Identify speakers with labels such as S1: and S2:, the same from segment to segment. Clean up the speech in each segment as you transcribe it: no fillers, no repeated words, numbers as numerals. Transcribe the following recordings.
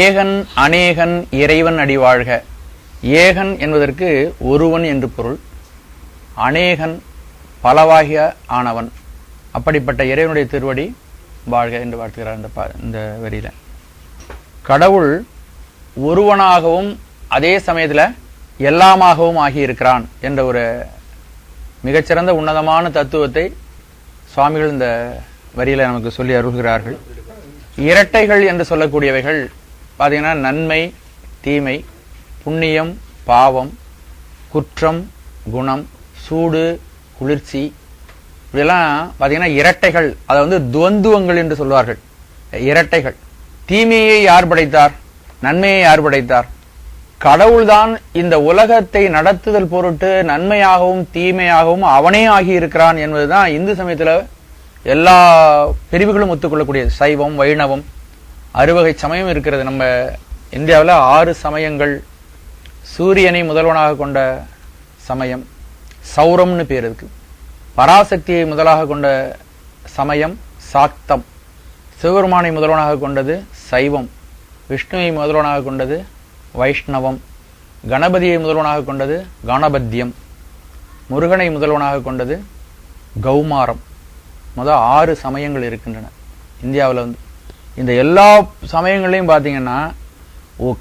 S1: ஏகன் அநேகன் இறைவன் அடிவாழ்க. ஏகன் என்பதற்கு ஒருவன் என்று பொருள். அநேகன் பலவாகிய ஆனவன். அப்படிப்பட்ட இறைவனுடைய திருவடி வாழ்க என்று வாழ்த்துகிறார் இந்த வரியில. கடவுள் ஒருவனாகவும் அதே சமயத்தில் எல்லாமாகவும் ஆகியிருக்கிறான் என்ற ஒரு மிகச்சிறந்த உன்னதமான தத்துவத்தை சுவாமிகள் இந்த வரியில நமக்கு சொல்லி அருள்கிறார்கள். இரட்டைகள் என்று சொல்லக்கூடியவைகள் பார்த்தீங்கன்னா நன்மை தீமை, புண்ணியம் பாவம், குற்றம் குணம், சூடு குளிர்ச்சி, இப்படியெல்லாம் பார்த்தீங்கன்னா இரட்டைகள். அதை வந்து துவந்துவங்கள் என்று சொல்வார்கள். இரட்டைகள். தீமையை யார் படைத்தார்? நன்மையை யார் படைத்தார்? கடவுள்தான் இந்த உலகத்தை நடத்துதல் பொருட்டு நன்மையாகவும் தீமையாகவும் அவனே ஆகி இருக்கிறான் என்பதுதான் இந்து சமயத்துல எல்லா பிரிவுகளும் ஒத்துக்கொள்ளக்கூடியது. சைவம், வைணவம், 6 வகை சமயம் இருக்கிறது. நம்ம இந்தியாவில் 6 சமயங்கள். சூரியனை முதல்வனாக கொண்ட சமயம் சௌரம்னு பேர் இருக்கு. பராசக்தியை முதலாக கொண்ட சமயம் சாக்தம். சிவபெருமானை முதல்வனாக கொண்டது சைவம். விஷ்ணுவை முதல்வனாக கொண்டது வைஷ்ணவம். கணபதியை முதல்வனாக கொண்டது கணபத்தியம். முருகனை முதல்வனாக கொண்டது கௌமாரம். முதல் 6 சமயங்கள் இருக்கின்றன இந்தியாவில். வந்து இந்த எல்லா சமயங்களையும் பார்த்தீங்கன்னா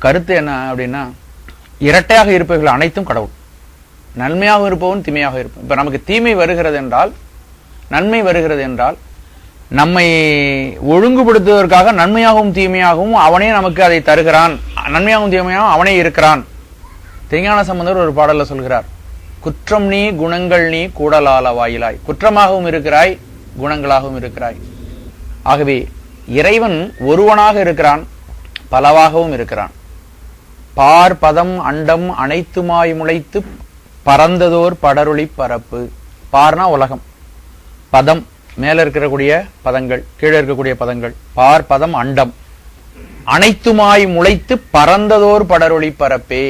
S1: கருத்து என்ன அப்படின்னா, இரட்டையாக இருப்பவர்கள் அனைத்தும் கடவுள். நன்மையாக இருப்பவன் தீமையாக இருப்பவன். இப்ப நமக்கு தீமை வருகிறது என்றால், நன்மை வருகிறது என்றால், நம்மை ஒழுங்குபடுத்துவதற்காக நன்மையாகவும் தீமையாகவும் அவனே நமக்கு அதை தருகிறான். நன்மையாகவும் தீமையாகவும் அவனே இருக்கிறான். திருஞான சம்பந்தர் ஒரு பாடல்ல சொல்கிறார், குற்றம் நீ குணங்கள் நீ கூடலால வாயிலாய். குற்றமாகவும் இருக்கிறாய், குணங்களாகவும் இருக்கிறாய். ஆகவே இறைவன் ஒருவனாக இருக்கிறான், பலவாகவும் இருக்கிறான். பார் பதம் அண்டம் அனைத்துமாய் முளைத்து பறந்ததோர் படருளி பரப்பு. பார்னா உலகம், பதம் மேல இருக்கக்கூடிய பதங்கள், கீழே இருக்கக்கூடிய பதங்கள். பார் பதம் அண்டம் அனைத்துமாய் முளைத்து பறந்ததோர் படருளி பரப்பே.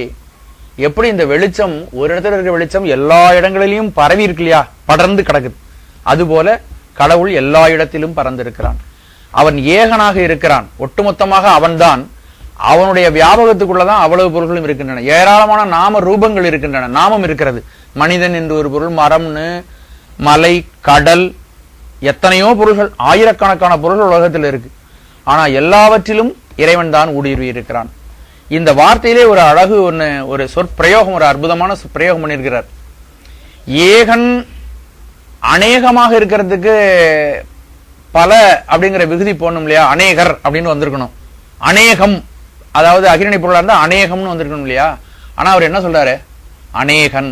S1: எப்படி இந்த வெளிச்சம், ஒரு இடத்துல இருக்கிற வெளிச்சம் எல்லா இடங்களிலும் பரவி இருக்கு இல்லையா, படர்ந்து கிடக்குது. அதுபோல கடவுள் எல்லா இடத்திலும் பறந்திருக்கிறான். அவன் ஏகனாக இருக்கிறான். ஒட்டுமொத்தமாக அவன்தான். அவனுடைய வியாபகத்துக்குள்ளதான் அவ்வளவு பொருள்களும் இருக்கின்றன. ஏராளமான நாம ரூபங்கள் இருக்கின்றன. நாமம் இருக்கிறது. மனிதன் என்று ஒரு பொருள், மரம்னு, மலை, கடல், எத்தனையோ பொருள்கள், ஆயிரக்கணக்கான பொருள்கள் உலகத்தில் இருக்கு. ஆனா எல்லாவற்றிலும் இறைவன் தான் ஊடுருவி இருக்கிறான். இந்த வார்த்தையிலே ஒரு அழகு ஒரு சொற்பிரயோகம், ஒரு அற்புதமான பிரயோகம் பண்ணியிருக்கிறார். ஏகன் அநேகமாக இருக்கிறதுக்கு பல அப்படிங்கிற விகுதி போடணும் இல்லையா? அநேகர் அப்படின்னு வந்திருக்கணும். அநேகம், அதாவது அகிரணை பொருளா இருந்தா அநேகம்னு வந்திருக்கணும் இல்லையா? ஆனா அவர் என்ன சொல்றாரு? அநேகன்.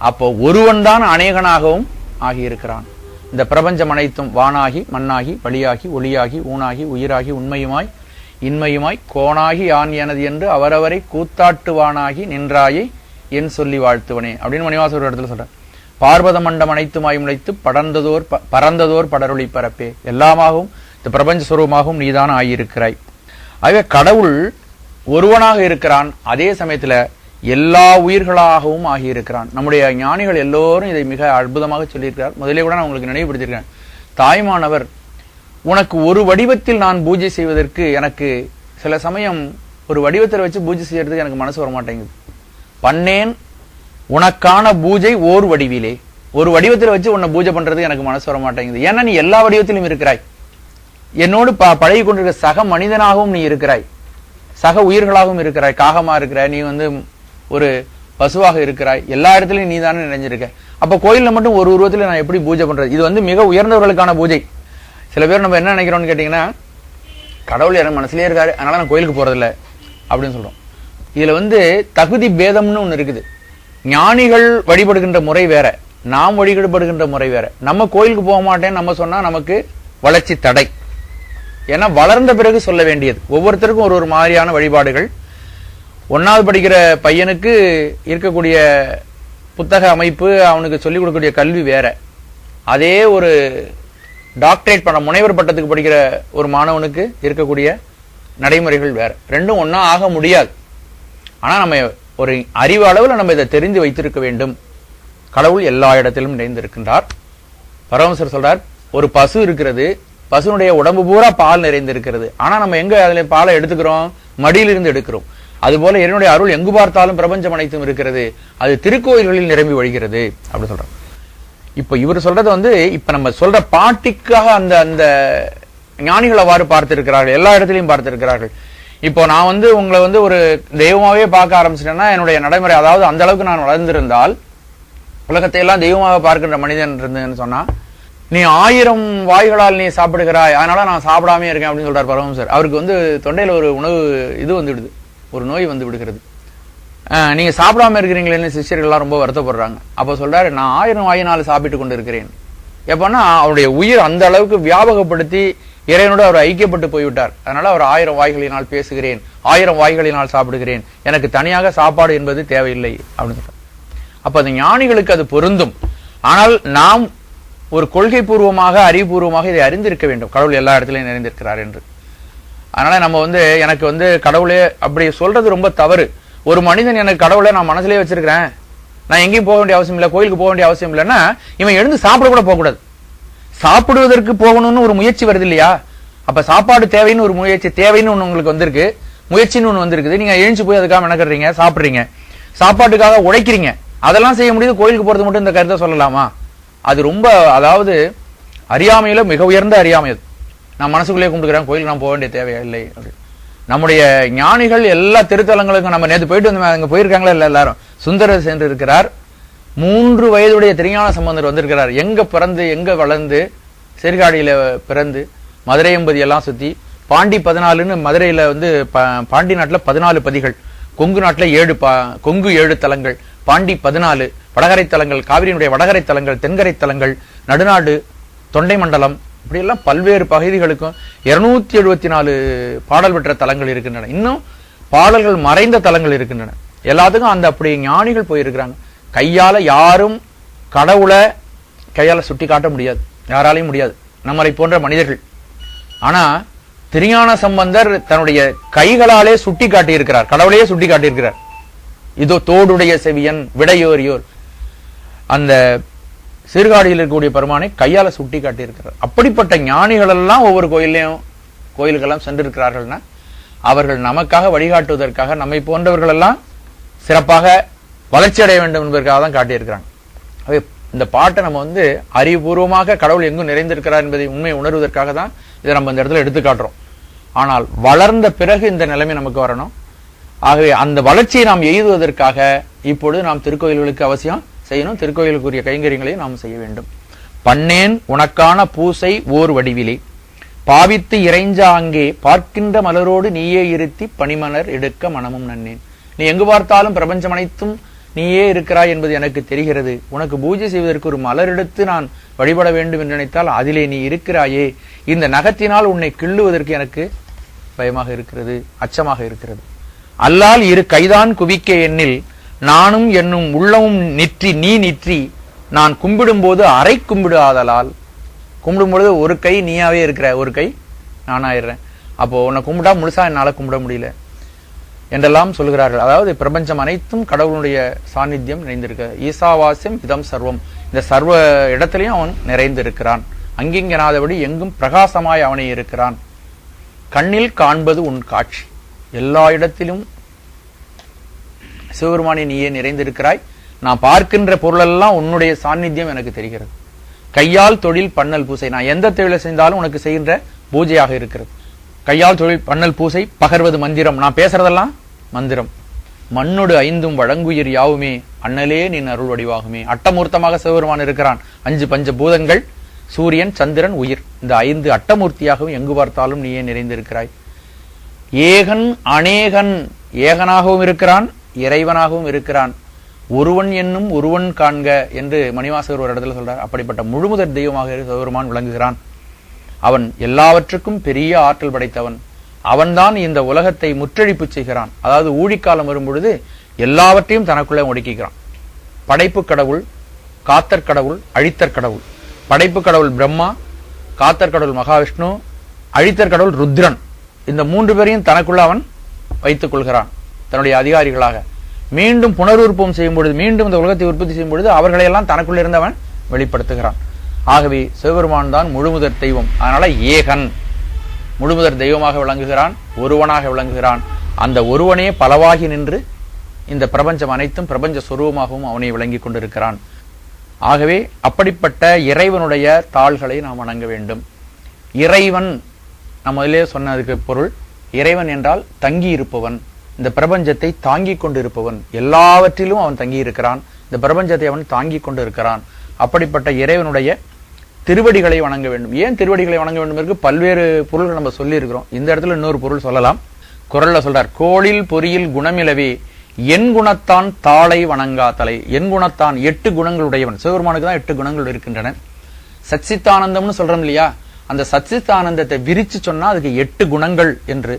S1: அப்போ ஒருவன் தான் அநேகனாகவும் ஆகியிருக்கிறான். இந்த பிரபஞ்சம் அனைத்தும் வானாகி மண்ணாகி வழியாகி ஒளியாகி ஊனாகி உயிராகி உண்மையுமாய் இன்மையுமாய் கோணாகி யான் எனது என்று அவரவரை கூத்தாட்டுவானாகி நின்றாயை என் சொல்லி வாழ்த்துவனே அப்படின்னு மணிவாசர் ஒரு இடத்துல சொல்றார். பார்வத மண்டம் அனைத்துமாய் முளைத்து பறந்ததோர் படருளி பரப்பே. எல்லாமாகவும் இந்த பிரபஞ்ச சுரூபமாகவும் நீதான் ஆகியிருக்கிறாய். ஆகவே கடவுள் ஒருவனாக இருக்கிறான், அதே சமயத்துல எல்லா உயிர்களாகவும் ஆகியிருக்கிறான். நம்முடைய ஞானிகள் எல்லோரும் இதை மிக அற்புதமாக சொல்லியிருக்கிறார். முதலே கூட நான் உங்களுக்கு நினைவுபடுத்தியிருக்கேன். தாய்மானவர், உனக்கு ஒரு வடிவத்தில் நான் பூஜை செய்வதற்கு எனக்கு சில சமயம் ஒரு வடிவத்தில் வச்சு பூஜை செய்யறதுக்கு எனக்கு மனசு வர மாட்டேங்குது. பண்ணேன் உனக்கான பூஜை ஓர் வடிவிலே. ஒரு வடிவத்தில் வச்சு உன்னை பூஜை பண்றதுக்கு எனக்கு மனசு வர மாட்டேங்குது. ஏன்னா நீ எல்லா வடிவத்திலும் இருக்கிறாய். என்னோடு பழகி கொண்டிருக்கிற சக மனிதனாகவும் நீ இருக்கிறாய், சக உயிர்களாகவும் இருக்கிறாய். காகமா இருக்கிறாய், நீ ஒரு பசுவாக இருக்கிறாய். எல்லா இடத்துலயும் நீ தானே நிறைஞ்சிருக்க. அப்ப கோயில்ல மட்டும் ஒரு உருவத்துல நான் எப்படி பூஜை பண்றது? இது மிக உயர்ந்தவர்களுக்கான பூஜை. சில பேர் நம்ம என்ன நினைக்கிறோம்னு கேட்டீங்கன்னா, கடவுள் எனக்கு மனசுலயே இருக்காரு, அதனால நான் கோயிலுக்கு போறதில்லை அப்படின்னு சொல்றோம். இதுல தகுதி பேதம்னு ஒண்ணு இருக்குது. ஞானிகள் வழிபடுகின்ற முறை வேற, நாம் வழிபடுகின்ற முறை வேற. நம்ம கோயிலுக்கு போக மாட்டேன்னு நம்ம சொன்னா நமக்கு வளர்ச்சி தடை. ஏன்னா வளர்ந்த பிறகு சொல்ல வேண்டியது. ஒவ்வொருத்தருக்கும் ஒரு மாதிரியான வழிபாடுகள். 1வது படிக்கிற பையனுக்கு இருக்கக்கூடிய புத்தக அமைப்பு, அவனுக்கு சொல்லிக் கொடுக்கக்கூடிய கல்வி வேற. அதே ஒரு டாக்டரேட் பண்ண முனைவர் பட்டத்துக்கு படிக்கிற ஒரு மாணவனுக்கு இருக்கக்கூடிய நடைமுறைகள் வேற. ரெண்டும் ஒன்னா ஆக முடியாது. ஆனா நம்ம ஒரு அறிவு அளவில் நம்ம இதை தெரிந்து வைத்திருக்க வேண்டும். கடவுள் எல்லா இடத்திலும் நிறைந்திருக்கின்றார். பரமஹம்சர் சொல்றார், ஒரு பசு இருக்கிறது, பசுனுடைய உடம்பு பூரா பால் நிறைந்திருக்கிறது. ஆனா நம்ம எங்க அதுல பாலை எடுத்துக்கிறோம்? மடியிலிருந்து எடுக்கிறோம். அதுபோல இறைவனுடைய அருள் எங்கு பார்த்தாலும் பிரபஞ்சம் அனைத்தும் இருக்கிறது. அது திருக்கோயில்களில் நிரம்பி வழிகிறது அப்படி சொல்றோம். இப்ப இவர் சொல்றது வந்து இப்ப நம்ம சொல்ற பாட்டிக்காக அந்த அந்த ஞானிகள் அவ்வாறு பார்த்திருக்கிறார்கள், எல்லா இடத்திலையும் பார்த்திருக்கிறார்கள். இப்போ நான் வந்து உங்களை வந்து ஒரு தெய்வமாவே பார்க்க ஆரம்பிச்சிட்டேன்னா என்னுடைய நடைமுறை, அதாவது அந்த அளவுக்கு நான் வளர்ந்திருந்தால் உலகத்தை எல்லாம் தெய்வமாக பார்க்கின்ற மனிதன் இருந்ததுன்னு சொன்னா, நீ 1000 வாய்களால் நீ சாப்பிடுகிறாய், அதனால நான் சாப்பிடாமே இருக்கேன் அப்படின்னு சொல்றாரு பரமஹம்சர். அவருக்கு வந்து தொண்டையில ஒரு உணவு இது வந்து விடுது, ஒரு நோய் வந்து விடுகிறது. நீங்க சாப்பிடாம இருக்கிறீங்களேன்னு சிஷ்யர்கள் எல்லாம் ரொம்ப வருத்தப்படுறாங்க. அப்ப சொல்றாரு, நான் 1000 வாயினால் சாப்பிட்டு கொண்டு இருக்கிறேன். எப்பன்னா அவருடைய உயிர் அந்த அளவுக்கு வியாபகப்படுத்தி இறைவனோடு அவர் ஐக்கியப்பட்டு போய்விட்டார். அதனால அவர் 1000 வாய்களினால் பேசுகிறேன், 1000 வாய்களினால் சாப்பிடுகிறேன், எனக்கு தனியாக சாப்பாடு என்பது தேவையில்லை அப்படின்னு சொல்றார். அப்ப அந்த ஞானிகளுக்கு அது பொருந்தும். ஆனால் நாம் ஒரு கொள்கை பூர்வமாக அறிவுபூர்வமாக இதை அறிந்திருக்க வேண்டும், கடவுள் எல்லா இடத்திலையும் நிறைந்திருக்கிறார் என்று. அதனால நம்ம வந்து எனக்கு வந்து கடவுளே அப்படி சொல்றது ரொம்ப தவறு. ஒரு மனிதன் எனக்கு கடவுளை நான் மனசுலயே வச்சிருக்கிறேன், நான் எங்கேயும் போக வேண்டிய அவசியம் இல்லை, கோயிலுக்கு போக வேண்டிய அவசியம் இல்லைன்னா இவன் எழுந்து சாப்பிட கூட போகக்கூடாது. சாப்பிடுவதற்கு போகணும்னு ஒரு முயற்சி வருது இல்லையா? அப்ப சாப்பாடு தேவைன்னு ஒரு முயற்சி, தேவைன்னு ஒண்ணு உங்களுக்கு வந்திருக்கு, முயற்சின்னு ஒண்ணு வந்திருக்குது. நீங்க எழுந்து போய் அதுக்காக மெனக்கறீங்க, சாப்பிடுறீங்க, சாப்பாட்டுக்காக உழைக்கிறீங்க. அதெல்லாம் செய்ய முடியுது, கோயிலுக்கு போறது மட்டும் இந்த கருத்தை சொல்லலாமா? அது ரொம்ப, அதாவது அறியாமையில மிக உயர்ந்த அறியாமை. நான் மனசுக்குள்ளேயே கும்பிட்டுக்கிறேன், கோயிலுக்கு நான் போக வேண்டிய தேவையா இல்லை. நம்முடைய ஞானிகள் எல்லா திருத்தலங்களுக்கும் நம்ம நேற்று போயிட்டு வந்து அங்க போயிருக்காங்களா இல்ல? எல்லாரும் சுந்தரர் சென்று இருக்கிறார். 3 வயதுடைய திருஞான சம்பந்தர் வந்திருக்கிறார். எங்க பிறந்து எங்க வளர்ந்து, சீர்காழியில பிறந்து மதுரை எம்பதி எல்லாம் சுத்தி, பாண்டி 14ன்னு மதுரையில வந்து பாண்டி நாட்டுல 14 பதிகள், கொங்கு நாட்டுல 7 கொங்கு 7 தலங்கள், பாண்டி 14 வடகரை தலங்கள், காவிரியினுடைய வடகரை தலங்கள், தென்கரை தலங்கள், நடுநாடு, தொண்டை மண்டலம், இப்படி எல்லாம் பல்வேறு பகுதிகளுக்கும் 274 பாடல் பெற்ற தலங்கள் இருக்கின்றன. இன்னும் பாடல்கள் மறைந்த தலங்கள் இருக்கின்றன. எல்லாத்துக்கும் அந்த அப்படி ஞானிகள் போயிருக்கிறாங்க. கையால யாரும் கடவுளை கையால சுட்டி காட்ட முடியாது, யாராலையும் முடியாது, நம்மளை போன்ற மனிதர்கள். ஆனா திருஞான சம்பந்தர் தன்னுடைய கைகளாலே சுட்டி காட்டி இருக்கிறார், கடவுளையே சுட்டி காட்டியிருக்கிறார். இதோ தோடுடைய செவியன் விடையோரியோர், அந்த சீர்காழியில் இருக்கக்கூடிய பெருமானை கையால சுட்டி காட்டியிருக்கிறார். அப்படிப்பட்ட ஞானிகள் எல்லாம் ஒவ்வொரு கோயிலுக்கெல்லாம் சென்றிருக்கிறார்கள்னா அவர்கள் நமக்காக வழிகாட்டுவதற்காக, நம்மை போன்றவர்கள் எல்லாம் சிறப்பாக வளர்ச்சி அடைய வேண்டும் என்பதற்காக தான் காட்டியிருக்கிறாங்க. இந்த பாட்டை நம்ம வந்து அறிவுபூர்வமாக கடவுள் எங்கும் நிறைந்திருக்கிறார் என்பதை உண்மையை உணர்வதற்காக தான் இதை நம்ம இந்த இடத்துல எடுத்து காட்டுறோம். ஆனால் வளர்ந்த பிறகு இந்த நிலைமை நமக்கு வரணும். ஆகவே அந்த வளர்ச்சியை நாம் எய்துவதற்காக இப்பொழுது நாம் திருக்கோயில்களுக்கு அவசியம் செய்யணும், திருக்கோயிலுக்குரிய கைங்கரியங்களையும் நாம் செய்ய வேண்டும். பண்ணேன் உனக்கான பூசை ஓர் வடிவிலே பாவித்து இறைஞ்ச அங்கே பார்க்கின்ற மலரோடு நீயே இருத்தி பனிமலர் எடுக்க மனமும் நன்னேன். நீ எங்கு பார்த்தாலும் பிரபஞ்சம் அனைத்தும் நீயே இருக்கிறாய் என்பது எனக்கு தெரிகிறது. உனக்கு பூஜை செய்வதற்கு ஒரு மலர் எடுத்து நான் வழிபட வேண்டும் என்று நினைத்தால் அதிலே நீ இருக்கிறாயே. இந்த நகத்தினால் உன்னை கிள்ளுவதற்கு எனக்கு பயமாக இருக்கிறது, அச்சமாக இருக்கிறது. அல்லால் இரு கைதான் குவிக்க எண்ணில் நானும் என்னும் உள்ளமும் நிற்றி நீ நிற்றி நான் கும்பிடும் போது அரை கும்பிடு ஆதலால். கும்பிடும் பொழுது ஒரு கை நீயாவே இருக்கிற, ஒரு கை நானாயிடுறேன். அப்போ உன்னை கும்பிட்டா முழுசா என்னால கும்பிட முடியல என்றெல்லாம் சொல்கிறார்கள். அதாவது பிரபஞ்சம் அனைத்தும் கடவுளுடைய சாநித்தியம் நிறைந்திருக்க. ஈசாவாசியம் இதம் சர்வம், இந்த சர்வ இடத்திலையும் அவன் நிறைந்திருக்கிறான். அங்கிங்கனாதபடி எங்கும் பிரகாசமாய் அவனை இருக்கிறான். கண்ணில் காண்பது உன் காட்சி, எல்லா இடத்திலும் சிவபெருமானே நீயே நிறைந்திருக்கிறாய். நான் பார்க்கின்ற பொருளெல்லாம் உன்னுடைய சாநித்தியம் எனக்கு தெரிகிறது. கையால் தொழில் பண்ணல் பூசை, நான் எந்த தொழிலை செய்தாலும் உனக்கு செய்கின்ற பூஜையாக இருக்கிறது. கையால் தொழில் பண்ணல் பூசை பகர்வது மந்திரம், நான் பேசுறதெல்லாம் மந்திரம். மண்ணோடு 5 வழங்குயிர் யாவுமே அண்ணலே நீ அருள் வடிவாகுமே. அட்டமூர்த்தமாக சிவபெருமான் இருக்கிறான். 5 பஞ்ச பூதங்கள், சூரியன், சந்திரன், உயிர், இந்த 5 அட்டமூர்த்தியாகவும் எங்கு பார்த்தாலும் நீயே நிறைந்திருக்கிறாய். ஏகன் அநேகன், ஏகனாகவும் இருக்கிறான், இறைவனாகவும் இருக்கிறான். ஒருவன் என்னும் ஒருவன் காண்க என்று மணிவாசகர் ஒரு இடத்துல சொல்றார். அப்படிப்பட்ட முழுமுதற் தெய்வமாக சிவபெருமான் விளங்குகிறான். அவன் எல்லாவற்றுக்கும் பெரிய ஆற்றல் படைத்தவன். அவன்தான் இந்த உலகத்தை முற்றழிப்பு செய்கிறான். அதாவது ஊழிக்காலம் வரும் பொழுது எல்லாவற்றையும் தனக்குள்ளே ஒடுக்கிக்கிறான். படைப்பு கடவுள், காத்தற் கடவுள், அழித்தற் கடவுள். படைப்பு கடவுள் பிரம்மா, காத்தற் கடவுள் மகாவிஷ்ணு, அழித்தற் கடவுள் ருத்ரன். இந்த 3 பேரையும் தனக்குள்ள அவன் வைத்துக் கொள்கிறான் தன்னுடைய அதிகாரிகளாக. மீண்டும் புனருற்பம் செய்யும் பொழுது, மீண்டும் இந்த உலகத்தை உற்பத்தி செய்யும் பொழுது அவர்களையெல்லாம் தனக்குள்ள இருந்தவன் வெளிப்படுத்துகிறான். ஆகவே சிவபெருமான் தான் முழுமுதற் தெய்வம். அதனால ஏகன், முழுமுதற் தெய்வமாக விளங்குகிறான், ஒருவனாக விளங்குகிறான். அந்த ஒருவனே பலவாகி நின்று இந்த பிரபஞ்சம் அனைத்தும் பிரபஞ்ச சொரூபமாகவும் அவனை விளங்கி கொண்டிருக்கிறான். ஆகவே அப்படிப்பட்ட இறைவனுடைய தாள்களை நாம் வணங்க வேண்டும். இறைவன் நம்ம முதலே சொன்னதுக்கு பொருள், இறைவன் என்றால் தங்கி இருப்பவன், இந்த பிரபஞ்சத்தை தாங்கி கொண்டிருப்பவன், எல்லாவற்றிலும் அவன் தங்கி இருக்கிறான், இந்த பிரபஞ்சத்தை அவன் தாங்கி கொண்டு இருக்கிறான். அப்படிப்பட்ட இறைவனுடைய திருவடிகளை வணங்க வேண்டும். ஏன் திருவடிகளை வணங்க வேண்டும் இருக்கு பல்வேறு பொருள்கள் நம்ம சொல்லி இருக்கிறோம். இந்த இடத்துல இன்னொரு பொருள் சொல்லலாம். குறள்ல சொல்றார், கோளில் பொறியில் குணமிலவே என் குணத்தான் தாளை வணங்கா தலை. என் குணத்தான் 8 குணங்களுடையவன். சிவபெருமானுக்கு தான் 8 குணங்கள் இருக்கின்றன. சச்சித்தானந்தம்னு சொல்றோம் இல்லையா, அந்த சச்சித்தானந்தத்தை விரிச்சு சொன்னா அதுக்கு 8 குணங்கள் என்று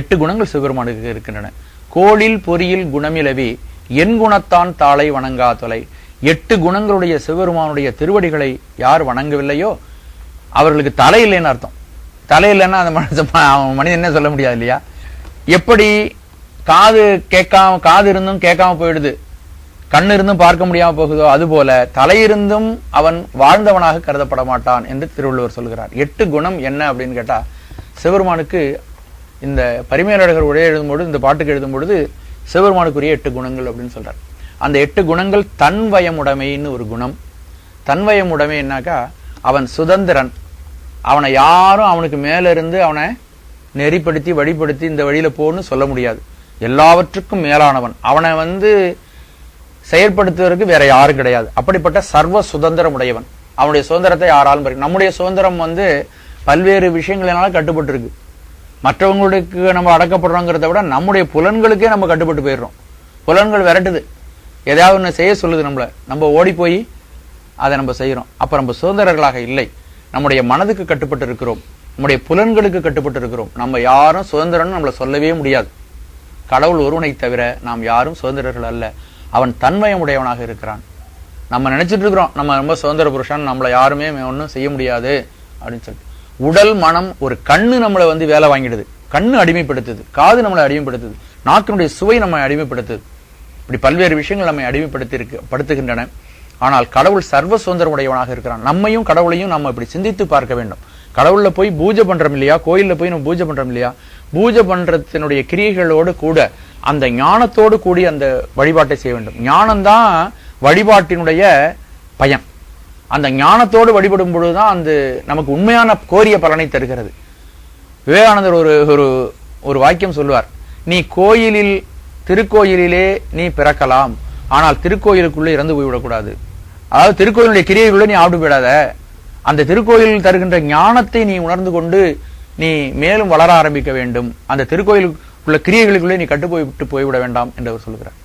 S1: 8 குணங்கள் சிவபெருமானுக்கு இருக்கின்றன. கோளில் பொறியில் குணமிலவே என் குணத்தான் தாளை வணங்கா தலை. 8 குணங்களுடைய சிவபெருமானுடைய திருவடிகளை யார் வணங்கவில்லையோ அவர்களுக்கு தலை இல்லைன்னு அர்த்தம். தலை இல்லைன்னா அந்த மனிதன் என்ன சொல்ல முடியாது இல்லையா. எப்படி காது இருந்தும் கேட்காம போயிடுது, கண்ணு இருந்தும் பார்க்க முடியாம போகுதோ, அதுபோல தலையிருந்தும் அவன் வாழ்ந்தவனாக கருதப்பட மாட்டான் என்று திருவள்ளுவர் சொல்கிறார். 8 குணம் என்ன அப்படின்னு கேட்டா, சிவபெருமானுக்கு இந்த பரிமேலழகர் உரையை எழுதும்போது, இந்த பாட்டுக்கு எழுதும் பொழுது சிவபெருமானுக்குரிய 8 குணங்கள் அப்படின்னு சொல்றார். அந்த 8 குணங்கள் தன்வயமுடைமைன்னு ஒரு குணம். தன்வயமுடைமை என்னாக்கா, அவன் சுதந்திரன், அவனை யாரும் அவனுக்கு மேல இருந்து அவனை நெறிப்படுத்தி வழிப்படுத்தி இந்த வழியில போன்னு சொல்ல முடியாது. எல்லாவற்றுக்கும் மேலானவன், அவனை செயற்படுத்துவதற்கு வேற யாரும் கிடையாது. அப்படிப்பட்ட சர்வ சுதந்திரம் உடையவன். அவனுடைய சுதந்திரத்தை யாராலும் பறிக்க. நம்முடைய சுதந்திரம் பல்வேறு விஷயங்களினால கட்டுப்பட்டு இருக்கு. மற்றவங்களுக்கு நம்ம அடக்கப்படுறோங்கிறத விட நம்முடைய புலன்களுக்கே நம்ம கட்டுப்பட்டு போயிடுறோம். புலன்கள் விரட்டுது, எதையாவது ஒன்று செய்ய சொல்லுது, நம்ம ஓடி போய் அதை நம்ம செய்யறோம். அப்ப நம்ம சுதந்திரர்களாக இல்லை, நம்முடைய மனதுக்கு கட்டுப்பட்டு இருக்கிறோம், நம்முடைய புலன்களுக்கு கட்டுப்பட்டு இருக்கிறோம். நம்ம யாரும் சுதந்திரம்னு நம்மளை சொல்லவே முடியாது. கடவுள் ஒருவனை தவிர நாம் யாரும் சுதந்திரர்கள் அல்ல. அவன் தன்மயம் உடையவனாக இருக்கிறான். நம்ம நினைச்சிட்டு இருக்கிறோம் நம்ம ரொம்ப சுதந்திர புருஷன், நம்மளை யாருமே ஒன்றும் செய்ய முடியாது அப்படின்னு சொல்லிட்டு. உடல் மனம் ஒரு கண்ணு நம்மளை வேலை வாங்கிடுது, கண்ணு அடிமைப்படுத்துது, காது நம்மளை அடிமைப்படுத்துது, நாக்கினுடைய சுவை நம்மை அடிமைப்படுத்துது. இப்படி பல்வேறு விஷயங்கள் நம்மை படுத்துகின்றன. ஆனால் கடவுள் சர்வ சுதந்திரம் உடையவனாக இருக்கிறான். நம்மையும் கடவுளையும் நம்ம இப்படி சிந்தித்து பார்க்க வேண்டும். கடவுள்ல போய் பூஜை பண்றோம் இல்லையா, கோயில்ல போய் நம்ம பூஜை பண்றோம் இல்லையா, பூஜை பண்றதனுடைய கிரியைகளோடு கூட அந்த ஞானத்தோடு கூடி அந்த வழிபாட்டை செய்ய வேண்டும். ஞானம்தான் வழிபாட்டினுடைய பயன். அந்த ஞானத்தோடு வழிபடும் பொழுதுதான் அந்த நமக்கு உண்மையான கோரிய பலனை தருகிறது. விவேகானந்தர் ஒரு வாக்கியம் சொல்லுவார், நீ திருக்கோயிலிலே நீ பிறக்கலாம், ஆனால் திருக்கோயிலுக்குள்ளே இறந்து போய்விடக்கூடாது. அதாவது திருக்கோயிலுடைய கிரியைக்குள்ள நீ ஆடு போயிடாத, அந்த திருக்கோயில் தருகின்ற ஞானத்தை நீ உணர்ந்து கொண்டு நீ மேலும் வளர ஆரம்பிக்க வேண்டும். அந்த திருக்கோயிலுக்குள்ள கிரியைகளுக்குள்ளே நீ கட்டுப்போய்விட்டு போய்விட வேண்டாம் என்று அவர் சொல்கிறார்.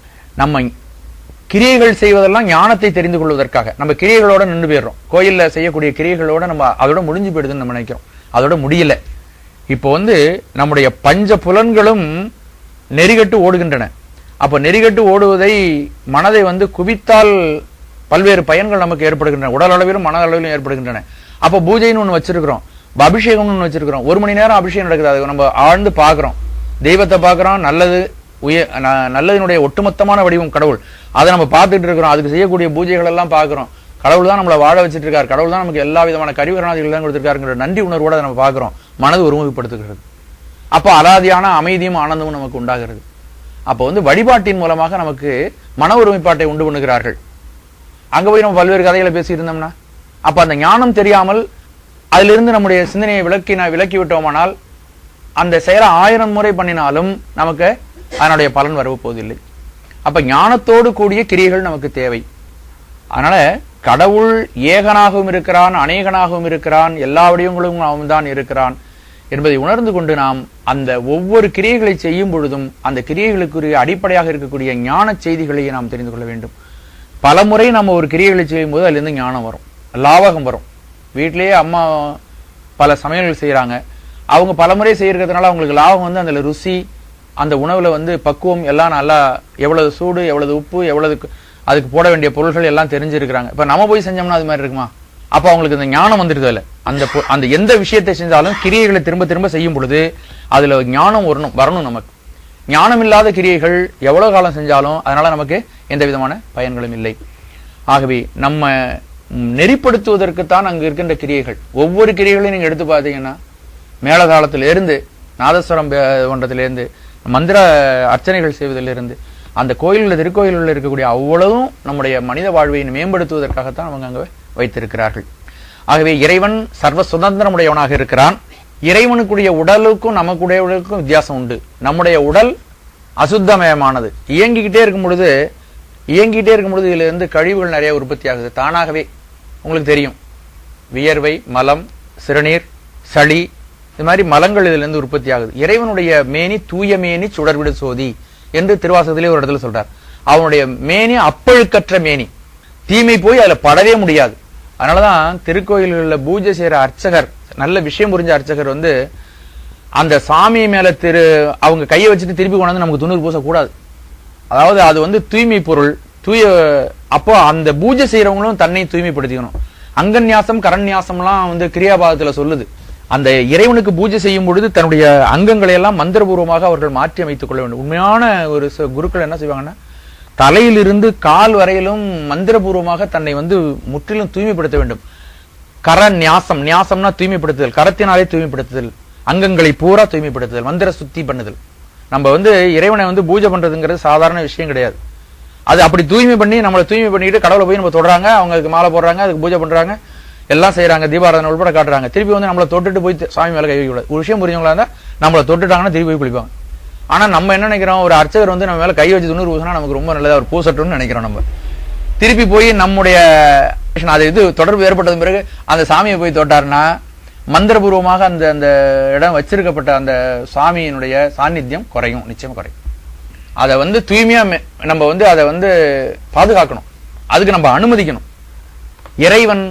S1: நம்ம கிரியைகள் செய்வதெல்லாம் ஞானத்தை தெரிந்து கொள்வதற்காக நம்ம கிரியைகளோட நின்று போயிடுறோம். கோயில்ல செய்யக்கூடிய கிரியைகளோட நம்ம அதோட முடிஞ்சு போயிடுதுன்னு நம்ம நினைக்கிறோம். அதோட முடியல. இப்போ நம்முடைய பஞ்ச புலன்களும் நெறிகட்டு ஓடுகின்றன. அப்ப நெறிகட்டு ஓடுவதை மனதை குவித்தால் பல்வேறு பயன்கள் நமக்கு ஏற்படுகின்றன. உடல் அளவிலும் மன அளவிலும் ஏற்படுகின்றன. அப்ப பூஜைன்னு ஒண்ணு வச்சிருக்கிறோம், அபிஷேகம்னு ஒண்ணு வச்சிருக்கிறோம். 1 மணி நேரம் அபிஷேகம் நடக்குது, அதை நம்ம ஆழ்ந்து பாக்குறோம், தெய்வத்தை பாக்குறோம், நல்லதினுடைய ஒட்டுமொத்தமான வடிவம் கடவுள், அதை நம்ம பார்த்துட்டு இருக்கிறோம். அதுக்கு செய்யக்கூடிய பூஜைகள் எல்லாம் பாக்குறோம். கடவுள் தான் நம்மளை வாழ வச்சிட்டு இருக்காரு, கடவுள் தான் நமக்கு எல்லா விதமான கருவிகரணாதிகள் தான் கொடுத்திருக்காருங்கிற நன்றி உணர்வோட நம்ம பாக்குறோம். மனது ஒருமுகப்படுத்துகிறது. அப்ப அலாதியான அமைதியும் ஆனந்தமும் நமக்கு உண்டாகிறது. அப்ப வழிபாட்டின் மூலமாக நமக்கு மன ஒருமைப்பாட்டை உண்டு பண்ணுகிறார்கள். அங்க போய் நம்ம பல்வேறு கதைகளை பேசி இருந்தோம்னா, அப்ப அந்த ஞானம் தெரியாமல் அதிலிருந்து நம்முடைய சிந்தனையை விலக்கி விட்டோமானால் அந்த செயலை 1000 முறை பண்ணினாலும் நமக்கு அதனுடைய பலன் வரவு போவதில்லை. அப்ப ஞானத்தோடு கூடிய கிரியைகள் நமக்கு தேவை. அதனால கடவுள் ஏகனாகவும் இருக்கிறான், அநேகனாகவும் இருக்கிறான், எல்லா வடிவங்களும் அவன் தான் இருக்கிறான் என்பதை உணர்ந்து கொண்டு நாம் அந்த ஒவ்வொரு கிரியைகளை செய்யும் பொழுதும் அந்த கிரியைகளுக்குரிய அடிப்படையாக இருக்கக்கூடிய ஞான செய்திகளையே நாம் தெரிந்து கொள்ள வேண்டும். பல முறை நம்ம ஒரு கிரியைகளை செய்யும் போது அதுல இருந்து ஞானம் வரும், லாவகம் வரும். வீட்டிலேயே அம்மா பல சமையல்கள் செய்யறாங்க, அவங்க பல முறை செய்யறதுனால அவங்களுக்கு லாபம் அந்த ருசி, அந்த உணவுல பக்குவம் எல்லாம் நல்லா, எவ்வளவு சூடு, எவ்வளவு உப்பு, எவ்வளவு அதுக்கு போட வேண்டிய பொருட்கள் எல்லாம் தெரிஞ்சிருக்கிறாங்க. இப்ப நம்ம போய் செஞ்சோம்னா அது மாதிரி இருக்குமா? அப்ப அவங்களுக்கு இந்த ஞானம் வந்துருது. இல்ல அந்த எந்த விஷயத்தை செஞ்சாலும் கிரியைகளை திரும்ப திரும்ப செய்யும் பொழுது அதுல ஞானம் வரணும். நமக்கு ஞானம் இல்லாத கிரியைகள் எவ்வளவு காலம் செஞ்சாலும் அதனால நமக்கு எந்த விதமான பயன்களும் இல்லை. ஆகவே நம்ம நெறிப்படுத்துவதற்குத்தான் அங்கு இருக்கின்ற கிரியைகள். ஒவ்வொரு கிரியைகளையும் நீங்க எடுத்து பார்த்தீங்கன்னா, மேலதாளத்திலிருந்து நாதஸ்வரம் ஒன்றத்திலிருந்து மந்திர அர்ச்சனைகள் செய்வதிலிருந்து அந்த கோயில்களில் திருக்கோயில்களில் இருக்கக்கூடிய அவ்வளவும் நம்முடைய மனித வாழ்வை மேம்படுத்துவதற்காகத்தான் அவங்க அங்கே வைத்திருக்கிறார்கள். ஆகவே இறைவன் சர்வ சுதந்திரமுடையவனாக இருக்கிறான். இறைவனுக்குரிய உடலுக்கும் நமக்குடைய உடலுக்கும் வித்தியாசம் உண்டு. நம்முடைய உடல் அசுத்தமயமானது. இயங்கிக்கிட்டே இருக்கும் பொழுது இதுல இருந்து கழிவுகள் நிறைய உற்பத்தி ஆகுது தானாகவே. உங்களுக்கு தெரியும், வியர்வை, மலம், சிறுநீர், சளி, இது மாதிரி மலங்கள் இதுல இருந்து உற்பத்தி ஆகுது. இறைவனுடைய மேனி தூய மேனி சுடர்விடு சோதி என்று திருவாசகத்திலே ஒரு இடத்துல சொல்றார். அவனுடைய மேனி அப்பழுக்கற்ற மேனி, தீமை போய் அதுல படவே முடியாது. அதனாலதான் திருக்கோயில்களில் பூஜை செய்யற அர்ச்சகர், நல்ல விஷயம் புரிஞ்ச அர்ச்சகர் அந்த சாமி மேல அவங்க கையை வச்சுட்டு திருப்பி கொண்டாந்து நமக்கு துண்ணூறு பூசக்கூடாது. அதாவது அது தூய்மை பொருள், அப்போ அந்த பூஜை செய்யறவங்களும் தன்னை தூய்மைப்படுத்திக்கணும். அங்கன்யாசம் கரண்யாசம்லாம் கிரியாபாதத்துல சொல்லுது. அந்த இறைவனுக்கு பூஜை செய்யும் பொழுது தன்னுடைய அங்கங்களை எல்லாம் மந்திரபூர்வமாக அவர்கள் மாற்றி அமைத்துக் கொள்ள வேண்டும். உண்மையான ஒரு குருக்கள் என்ன செய்வாங்கன்னா, தலையிலிருந்து கால் வரையிலும் மந்திரபூர்வமாக தன்னை முற்றிலும் தூய்மைப்படுத்த வேண்டும். கரநியாசம், நியாசம்னா தூய்மைப்படுத்துதல், கரத்தினாலே தூய்மைப்படுத்துதல், அங்கங்களை பூரா தூய்மைப்படுத்துதல், மந்திர சுத்தி பண்ணுதல். நம்ம இறைவனை பூஜை பண்றதுங்கிறது சாதாரண விஷயம் கிடையாது. அது அப்படி தூய்மை பண்ணி நம்மளை தூய்மை பண்ணிட்டு கடவுளை போய் நம்ம தொடுறாங்க, அவங்களுக்கு மாலை போடுறாங்க, அதுக்கு பூஜை பண்றாங்க, எல்லாம் செய்யறாங்க, தீபாராதனை உட்பட காட்டுறாங்க. திருப்பி நம்மளை தொட்டுட்டு போய் சாமி மேல கை வைக்கூடாது. ஒரு விஷயம் புரிஞ்சவங்களா இருந்தா நம்மளை தொட்டுட்டாங்கன்னா திருப்பி போய் குளிப்பாங்க. ஆனா நம்ம என்ன நினைக்கிறோம், ஒரு அர்ச்சகர் நம்ம மேல கை வச்சு துண்ணூறு பூசினா நமக்கு ரொம்ப நல்லதா ஒரு பூசட்டும்னு நினைக்கிறோம். நம்ம திருப்பி போய் நம்முடைய அது தொடர்பு ஏற்பட்டது பிறகு அந்த சாமியை போய் தொட்டாருன்னா மந்திரபூர்வமாக அந்த அந்த இடம் வச்சிருக்கப்பட்ட அந்த சாமியினுடைய சாநித்தியம் குறையும், நிச்சயம் குறையும். அதை தூய்மையா நம்ம அதை பாதுகாக்கணும், அதுக்கு நம்ம அனுமதிக்கணும். இறைவன்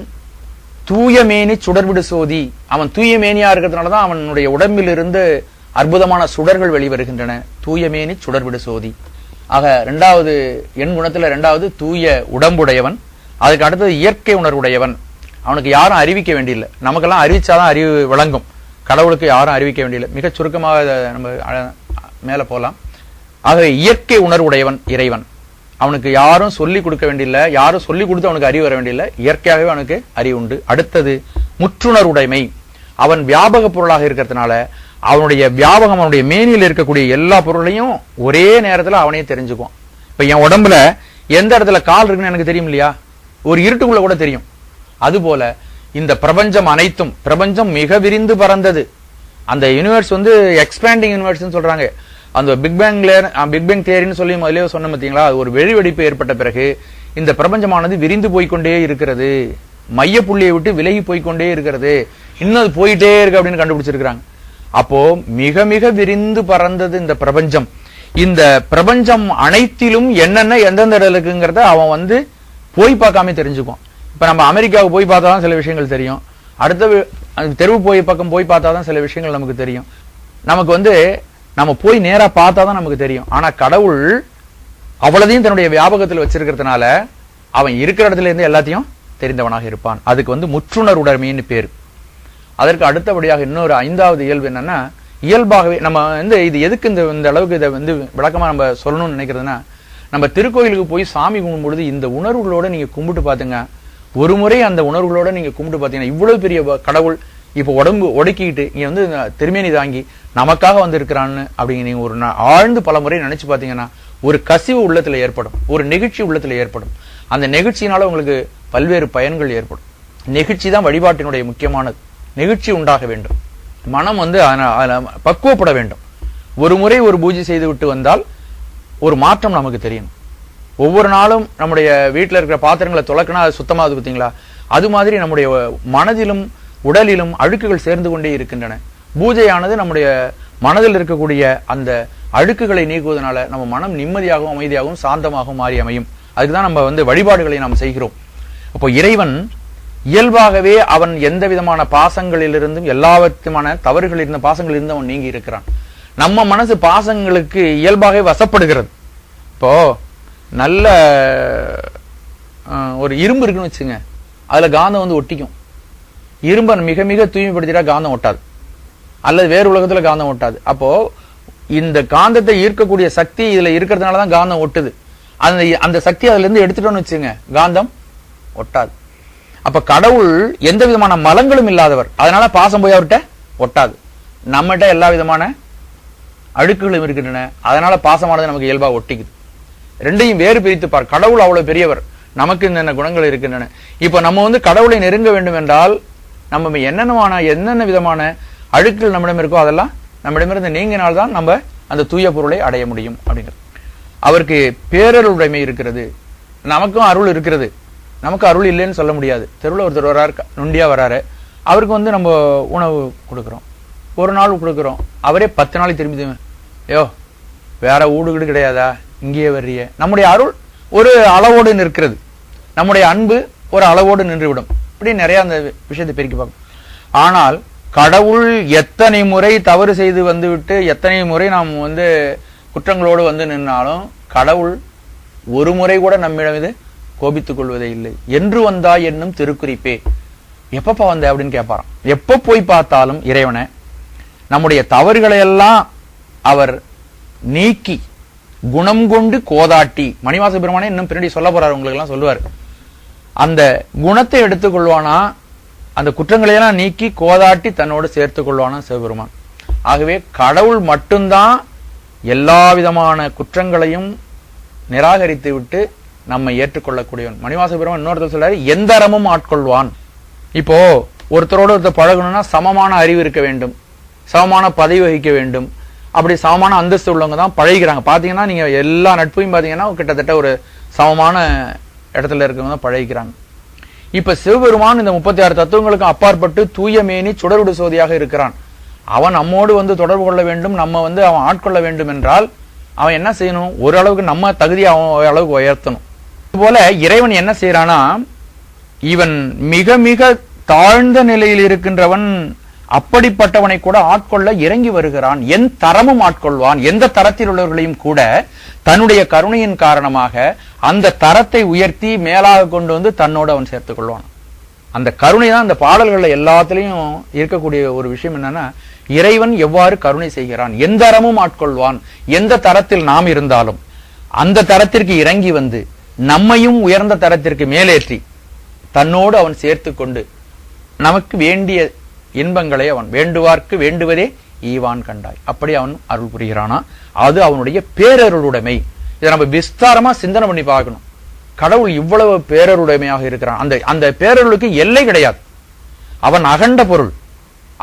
S1: தூயமேனி சுடர்விடு சோதி, அவன் தூயமேனியா இருக்கிறதுனாலதான் அவனுடைய உடம்பில் இருந்து அற்புதமான சுடர்கள் வெளிவருகின்றன. தூயமேனி சுடர்விடு சோதி. ஆக இரண்டாவது எண் குணத்துல இரண்டாவது தூய உடம்புடையவன். அதுக்கு அடுத்தது இயற்கை உணர்வுடையவன். அவனுக்கு யாரும் அறிவிக்க வேண்டியில்லை, நமக்கெல்லாம் அறிவிச்சாதான் அறிவு விளங்கும். கடவுளுக்கு யாரும் அறிவிக்க வேண்டியில்லை. மிக சுருக்கமாக நம்ம மேல போலாம். ஆகவே இயற்கை உணர்வுடையவன் இறைவன். அவனுக்கு யாரும் சொல்லிக் கொடுக்க வேண்டியில்லை, யாரும் சொல்லிக் கொடுத்து அவனுக்கு அறிவு வர வேண்டியில்லை, இயற்கையாகவே அவனுக்கு அறிவு உண்டு. அடுத்தது முற்றுணர்வுடைமை. அவன் வியாபக பொருளாக இருக்கிறதுனால அவனுடைய வியாபகம், அவனுடைய மேனியில் இருக்கக்கூடிய எல்லா பொருளையும் ஒரே நேரத்துல அவனே தெரிஞ்சுக்குவான். இப்ப என் உடம்புல எந்த இடத்துல கால் இருக்குன்னு எனக்கு தெரியும் இல்லையா, ஒரு இருட்டுக்குள்ள கூட தெரியும். அதுபோல இந்த பிரபஞ்சம் அனைத்தும், பிரபஞ்சம் மிக விரிந்து பறந்தது. அந்த யூனிவர்ஸ் எக்ஸ்பேண்டிங் யூனிவர்ஸ் சொல்றாங்க. அந்த பிக் பேங் தியரின்னு சொல்லி முதலே சொன்ன பார்த்தீங்களா, ஒரு வெளிவெடிப்பு ஏற்பட்ட பிறகு இந்த பிரபஞ்சமானது விரிந்து போய்கொண்டே இருக்கிறது, மைய புள்ளியை விட்டு விலகி போய்கொண்டே இருக்கிறது, இன்னும் அது போயிட்டே இருக்கு அப்படின்னு கண்டுபிடிச்சிருக்கிறாங்க. அப்போ மிக மிக விரிந்து பறந்தது இந்த பிரபஞ்சம். இந்த பிரபஞ்சம் அனைத்திலும் என்னென்ன எந்தெந்த இடம் இருக்குங்கிறத அவன் போய் பார்க்காம தெரிஞ்சுக்குவான். இப்ப நம்ம அமெரிக்காவுக்கு போய் பார்த்தாதான் சில விஷயங்கள் தெரியும், அடுத்த தெருவு பக்கம் போய் பார்த்தாதான் சில விஷயங்கள் நமக்கு தெரியும். நமக்கு நம்ம போய் நேரா பார்த்தாதான் நமக்கு தெரியும். ஆனா கடவுள் அவ்வளதையும் தன்னுடைய வியாபகத்தில் வச்சிருக்கிறதுனால அவன் இருக்கிற இடத்துல இருந்து எல்லாத்தையும் தெரிந்தவனாக இருப்பான். அதுக்கு முற்றுணர்வுடைமைன்னு பேரு. அதற்கு அடுத்தபடியாக இன்னொரு ஐந்தாவது இயல்பு என்னன்னா, இயல்பாகவே நம்ம இது எதுக்கு இந்த அளவுக்கு இதை விளக்கமா நம்ம சொல்லணும்னு நினைக்கிறதுனா, நம்ம திருக்கோயிலுக்கு போய் சாமி கும்பிடும் பொழுது இந்த உணர்வுகளோட நீங்க கும்பிட்டு பாத்துங்க. ஒரு முறை அந்த உணர்வுகளோட நீங்க கும்பிட்டு பாத்தீங்கன்னா, இவ்வளவு பெரிய கடவுள் இப்ப உடம்பு ஒடுக்கிட்டு இங்க திருமேனி தாங்கி நமக்காக இருக்கிறான்னு அப்படிங்க நீங்க ஒரு ஆழ்ந்து பல முறை நினைச்சு பாத்தீங்கன்னா ஒரு கசிவு உள்ளத்துல ஏற்படும், ஒரு நெகிழ்ச்சி உள்ளத்துல ஏற்படும். அந்த நெகிழ்ச்சியினால உங்களுக்கு பல்வேறு பயன்கள் ஏற்படும். நெகிழ்ச்சி தான் வழிபாட்டினுடைய முக்கியமானது. நெகிழ்ச்சி உண்டாக வேண்டும், மனம் பக்குவப்பட வேண்டும். ஒரு முறை ஒரு பூஜை செய்து விட்டு வந்தால் ஒரு மாற்றம் நமக்கு தெரியும். ஒவ்வொரு நாளும் நம்முடைய வீட்டில் இருக்கிற பாத்திரங்களை துலக்கினா அது சுத்தமாகுது பார்த்தீங்களா, அது மாதிரி நம்முடைய மனதிலும் உடலிலும் அழுக்குகள் சேர்ந்து கொண்டே இருக்கின்றன. பூஜையானது நம்முடைய மனதில் இருக்கக்கூடிய அந்த அழுக்குகளை நீக்குவதனால நம்ம மனம் நிம்மதியாகவும் அமைதியாகவும் சாந்தமாகவும் மாறி அமையும். அதுக்குதான் நம்ம வழிபாடுகளை நாம் செய்கிறோம். அப்போ இறைவன் இயல்பாகவே அவன் எந்த விதமான பாசங்களிலிருந்தும், எல்லா விதமான தவறுகளில் இருந்த பாசங்களிலிருந்து அவன் நீங்கி இருக்கிறான். நம்ம மனசு பாசங்களுக்கு இயல்பாகவே வசப்படுகிறது. இப்போ நல்ல ஒரு இரும்பு இருக்குன்னு வச்சுங்க, அதுல காந்தம் ஒட்டிக்கும். இரும்பை மிக மிக தூய்மைப்படுத்திட்டா காந்தம் ஒட்டாது, அல்லது வேறு உலகத்துல காந்தம் ஒட்டாது. அப்போ இந்த காந்தத்தை ஈர்க்கக்கூடிய சக்தி இதுல இருக்கிறதுனாலதான் காந்தம் ஒட்டுது. அந்த சக்தி அதுல இருந்து எடுத்துட்டோம்னு வச்சுங்க, காந்தம் ஒட்டாது. அப்ப கடவுள் எந்த விதமான மலங்களும் இல்லாதவர், அதனால பாசம் போய் அவர்கிட்ட ஒட்டாது. நம்மகிட்ட எல்லா விதமான அழுக்குகளும் இருக்கின்றன. அதனால பாசமானது நமக்கு இயல்பா ஒட்டிக்குது. ரெண்டையும் வேறு பிரித்து பார். கடவுள் அவ்வளவு பெரியவர், நமக்கு என்னென்ன குணங்கள் இருக்கின்றன. இப்ப நம்ம கடவுளை நெருங்க வேண்டும் என்றால் நம்ம என்னென்ன விதமான அழுக்குகள் நம்மிடம் இருக்கோ அதெல்லாம் நம்மிடமிருந்து நீங்கினால்தான் நம்ம அந்த தூய பொருளை அடைய முடியும் அப்படிங்கிறது. அவருக்கு பேரருளுடைமை இருக்கிறது, நமக்கும் அருள் இருக்கிறது. நமக்கு அருள் இல்லைன்னு சொல்ல முடியாது. தெருவில் ஒருத்தர் வராரு, நொண்டியா வராரு, அவருக்கு நம்ம உணவு கொடுக்குறோம், ஒரு நாள் கொடுக்குறோம், அவரே 10 நாளைக்கு திரும்பி யோ வேற ஊடுகீடு கிடையாதா, இங்கேயே வர்றிய. நம்முடைய அருள் ஒரு அளவோடு நிற்கிறது, நம்முடைய அன்பு ஒரு அளவோடு நின்றுவிடும். இப்படி நிறைய அந்த விஷயத்தை பெருக்கி பார்க்கும். ஆனால் கடவுள் எத்தனை முறை தவறு செய்து வந்துவிட்டு எத்தனை முறை நாம் குற்றங்களோடு நின்னாலும் கடவுள் ஒரு முறை கூட நம்மிடம் இது கோபித்துக் கொள்வதே இல்லை. என்று வந்தாய் என்னும் திருக்குறிப்பே. எப்பப்பா வந்த அப்படின்னு கேட்பாராம். எப்ப போய் பார்த்தாலும் இறைவனை நம்முடைய தவறுகளை எல்லாம் அவர் நீக்கி குணம் கொண்டு கோதாட்டி, மணிவாச பெருமானே இன்னும் பின்னாடி சொல்ல போறாரு, உங்களுக்கு எல்லாம் சொல்லுவார். அந்த குணத்தை எடுத்துக்கொள்வானா, அந்த குற்றங்களை எல்லாம் நீக்கி கோதாட்டி தன்னோடு சேர்த்துக் கொள்வானா சிவபெருமான். ஆகவே கடவுள் மட்டும்தான் எல்லா விதமான குற்றங்களையும் நிராகரித்து விட்டு நம்மை ஏற்றுக்கொள்ளக்கூடியவன். மணிவாச பெருமான் இன்னொருத்தர் சொல்றாரு, எந்த அறமும் ஆட்கொள்வான். இப்போ ஒருத்தரோடு ஒருத்தர் பழகணும்னா சமமான அறிவு இருக்க வேண்டும், சமமான பதவி வகிக்க வேண்டும், அப்படி சமமான அந்தஸ்து உள்ளவங்க தான் பழகிக்கிறாங்க. பாத்தீங்கன்னா நீங்க எல்லா நட்பையும் பாத்தீங்கன்னா கிட்டத்தட்ட ஒரு சமமான இடத்துல இருக்கவங்க தான் பழகிக்கிறாங்க. இப்ப சிவபெருமான் இந்த 36 தத்துவங்களுக்கு அப்பாற்பட்டு தூயமேனி சுடருடு சோதியாக இருக்கிறான். அவன் நம்மோடு தொடர்பு கொள்ள வேண்டும், நம்ம அவன் ஆட்கொள்ள வேண்டும் என்றால் அவன் என்ன செய்யணும், ஓரளவுக்கு நம்ம தகுதியை அவன் அளவுக்கு உயர்த்தணும். இதுபோல இறைவன் என்ன செய்யறானா, இவன் மிக மிக தாழ்ந்த நிலையில் இருக்கின்றவன், அப்படிப்பட்டவனை கூட ஆட்கொள்ள இறங்கி வருகிறான். என் தரமும் ஆட்கொள்வான். எந்த தரத்தில் உள்ளவர்களையும் கூட தன்னுடைய கருணையின் காரணமாக அந்த தரத்தை உயர்த்தி மேலாக கொண்டு தன்னோடு அவன் சேர்த்துக் கொள்வான். அந்த கருணை தான் அந்த பாடல்கள் எல்லாத்திலையும் இருக்கக்கூடிய ஒரு விஷயம். என்னன்னா, இறைவன் எவ்வாறு கருணை செய்கிறான், எந்த தரமும் ஆட்கொள்வான். எந்த தரத்தில் நாம் இருந்தாலும் அந்த தரத்திற்கு இறங்கி நம்மையும் உயர்ந்த தரத்திற்கு மேலேற்றி தன்னோடு அவன் சேர்த்து கொண்டு நமக்கு வேண்டிய இன்பங்களை அவன் வேண்டுவார்க்கு வேண்டுவதே ஈவான் கண்டாய், அப்படி அவன் அருள் புரிகிறானா. அது அவனுடைய பேரருளுடைமை. இதை நம்ம விஸ்தாரமா சிந்தனை பண்ணி பார்க்கணும். கடவுள் இவ்வளவு பேரருடைமையாக இருக்கிறான். அந்த பேரருளுக்கு எல்லை கிடையாது. அவன் அகண்ட பொருள்.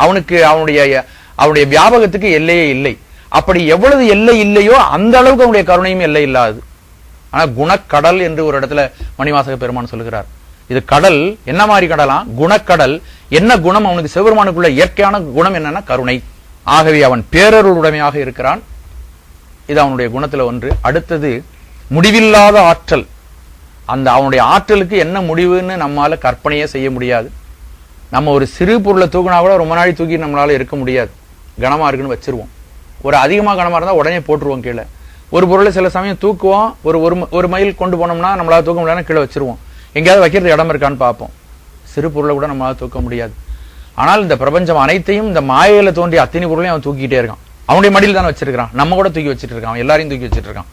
S1: அவனுக்கு அவனுடைய வியாபகத்துக்கு எல்லையே இல்லை. அப்படி எவ்வளவு எல்லை இல்லையோ அந்த அளவுக்கு அவனுடைய கருணையும் எல்லை இல்லாது. ஆனா குணக்கடல் என்று ஒரு இடத்துல மணிவாசக பெருமான் சொல்லுகிறார். இது கடல் என்ன மாதிரி கடலாம், குணக்கடல். என்ன குணம் அவனுக்கு, சிவபெருமானுக்குள்ள இயற்கையான குணம் என்னன்னா கருணை. ஆகவே அவன் பேரருளுடைமையாக இருக்கிறான். இது அவனுடைய குணத்துல ஒன்று. அடுத்தது முடிவில்லாத ஆற்றல். அந்த அவனுடைய ஆற்றலுக்கு என்ன முடிவுன்னு நம்மால கற்பனையே செய்ய முடியாது. நம்ம ஒரு சிறு பொருளை தூக்கினா கூட ரொம்ப நாளை தூக்கி நம்மளால இருக்க முடியாது. கனமா இருக்குன்னு வச்சிருவோம். ஒரு அதிகமா கனமா இருந்தா உடனே போட்டுருவோம் கீழே. ஒரு பொருளை சில சமயம் தூக்குவோம், ஒரு மைல் கொண்டு போனோம்னா நம்மளால தூக்க முடியாது, கீழே வச்சிருவோம். எங்கேயாவது வைக்கிறது இடம் இருக்கான்னு பார்ப்போம். சிறு பொருளை கூட நம்மளால தூக்க முடியாது. ஆனால் இந்த பிரபஞ்சம் அனைத்தையும், இந்த மாயையில தோன்றிய அத்தனை பொருளையும் அவன் தூக்கிட்டே இருக்கான். அவனுடைய மடியில் தானே வச்சிருக்கான். நம்ம கூட தூக்கி வச்சிட்டு இருக்கான். எல்லாரையும் தூக்கி வச்சிட்டு இருக்கான்.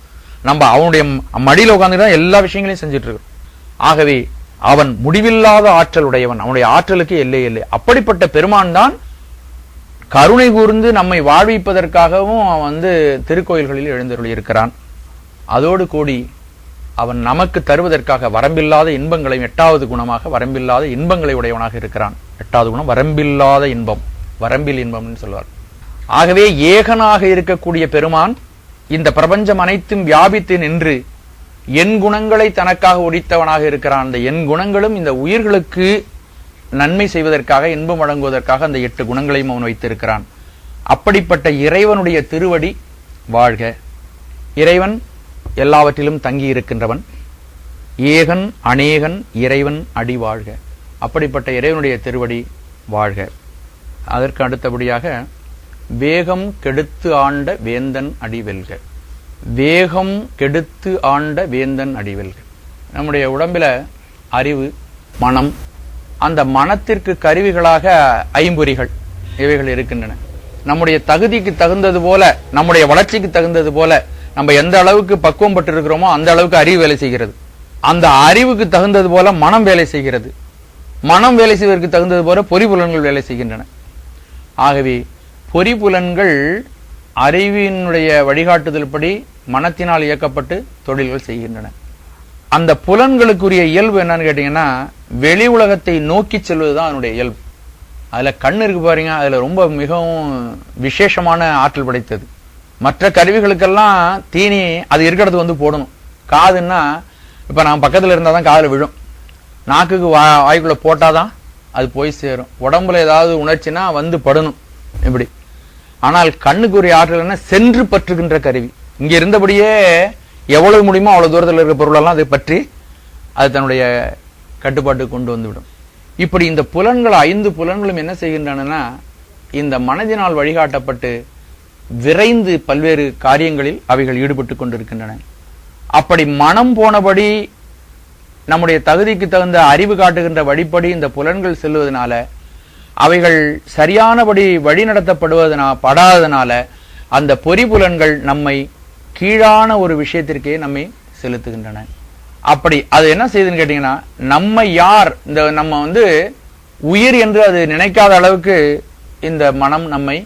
S1: நம்ம அவனுடைய மடியில உட்கார்ந்து தான் எல்லா விஷயங்களையும் செஞ்சுட்டு இருக்கோம். ஆகவே அவன் முடிவில்லாத ஆற்றல் உடையவன். அவனுடைய ஆற்றலுக்கு எல்லை இல்லை. அப்படிப்பட்ட பெருமான் தான் கருணை கூர்ந்து நம்மை வாழ்விப்பதற்காகவும் அவன் திருக்கோயில்களில் எழுந்தருளி இருக்கிறான். அதோடு கூடி அவன் நமக்கு தருவதற்காக வரம்பில்லாத இன்பங்களை, 8வது குணமாக வரம்பில்லாத இன்பங்களை உடையவனாக இருக்கிறான். 8வது குணம் வரம்பில்லாத இன்பம், வரம்பில் இன்பம்னு சொல்வார். ஆகவே ஏகனாக இருக்கக்கூடிய பெருமான் இந்த பிரபஞ்சம் அனைத்தும் வியாபித்து நின்று என் குணங்களை தனக்காக ஒடித்தவனாக இருக்கிறான். அந்த என் குணங்களும் இந்த உயிர்களுக்கு நன்மை செய்வதற்காக, இன்பம் வழங்குவதற்காக அந்த 8 குணங்களையும் அவன் வைத்திருக்கிறான். அப்படிப்பட்ட இறைவனுடைய திருவடி வாழ்க. இறைவன் எல்லாவற்றிலும் தங்கி இருக்கின்றவன். ஏகன் அநேகன் இறைவன் அடி வாழ்க. அப்படிப்பட்ட இறைவனுடைய திருவடி வாழ்க. அதற்கு அடுத்தபடியாக வேகம் கெடுத்து ஆண்ட வேந்தன் அடி வெல்க. வேகம் கெடுத்து ஆண்ட வேந்தன் அடி வெல்க. நம்முடைய உடம்பில அறிவு, மனம், அந்த மனத்திற்கு கருவிகளாக ஐம்பொறிகள் இவைகள் இருக்கின்றன. நம்முடைய தகுதிக்கு தகுந்தது போல, நம்முடைய வளர்ச்சிக்கு தகுந்தது போல நம்ம எந்த அளவுக்கு பக்குவம் பட்டு இருக்கிறோமோ அந்த அளவுக்கு அறிவு வேலை செய்கிறது. அந்த அறிவுக்கு தகுந்தது போல மனம் வேலை செய்கிறது. மனம் வேலை செய்வதற்கு தகுந்தது போல பொறிபுலன்கள் வேலை செய்கின்றன. ஆகவே பொறிபுலன்கள் அறிவினுடைய வழிகாட்டுதல் படி மனத்தினால் இயக்கப்பட்டு தொழில்கள் செய்கின்றன. அந்த புலன்களுக்குரிய இயல்பு என்னன்னு கேட்டீங்கன்னா, வெளி உலகத்தை நோக்கி செல்வதுதான் அதனுடைய இயல்பு. அதுல கண்ணு இருக்கு பாருங்க, அதுல ரொம்ப மிகவும் விசேஷமான ஆற்றல் படைத்தது. மற்ற கருவிகளுக்கெல்லாம் தீனி அது இருக்கிறது வந்து போடணும். காதுன்னா இப்ப நான் பக்கத்துல இருந்தாதான் காதுல விழும், நாக்குக்கு வாய்க்குள்ள போட்டாதான் அது போய் சேரும். உடம்புல ஏதாவது உணர்ச்சினா வந்து படணும் இப்படி. ஆனால் கண்ணுக்குரிய ஆற்றல் என்ன, சென்று பற்றுகின்ற கருவி. இங்க இருந்தபடியே எவ்வளவு முடியுமோ அவ்வளவு தூரத்தில் இருக்கிற பொருளெல்லாம் அதை பற்றி அது தன்னுடைய கட்டுப்பாட்டுக்கு கொண்டு வந்துவிடும். இப்படி இந்த புலன்கள் 5 புலன்களும் என்ன செய்கின்றன, இந்த மனதினால் வழிகாட்டப்பட்டு விரைந்து பல்வேறு காரியங்களில் அவைகள் ஈடுபட்டு கொண்டிருக்கின்றன. அப்படி மனம் போனபடி நம்முடைய தகுதிக்கு தகுந்த அறிவு காட்டுகின்ற வழிப்படி இந்த புலன்கள் செல்வதனால அவைகள் சரியானபடி வழி நடத்தப்படாததுனால அந்த பொறிபுலன்கள் நம்மை கீழான ஒரு விஷயத்திற்கே நம்மை செலுத்துகின்றன. அப்படி அது என்ன செய்யுதுன்னு கேட்டீங்கன்னா, நம்ம யார், இந்த நம்ம வந்து உயிர் என்று அது நினைக்காத அளவுக்கு இந்த மனம் நம்மை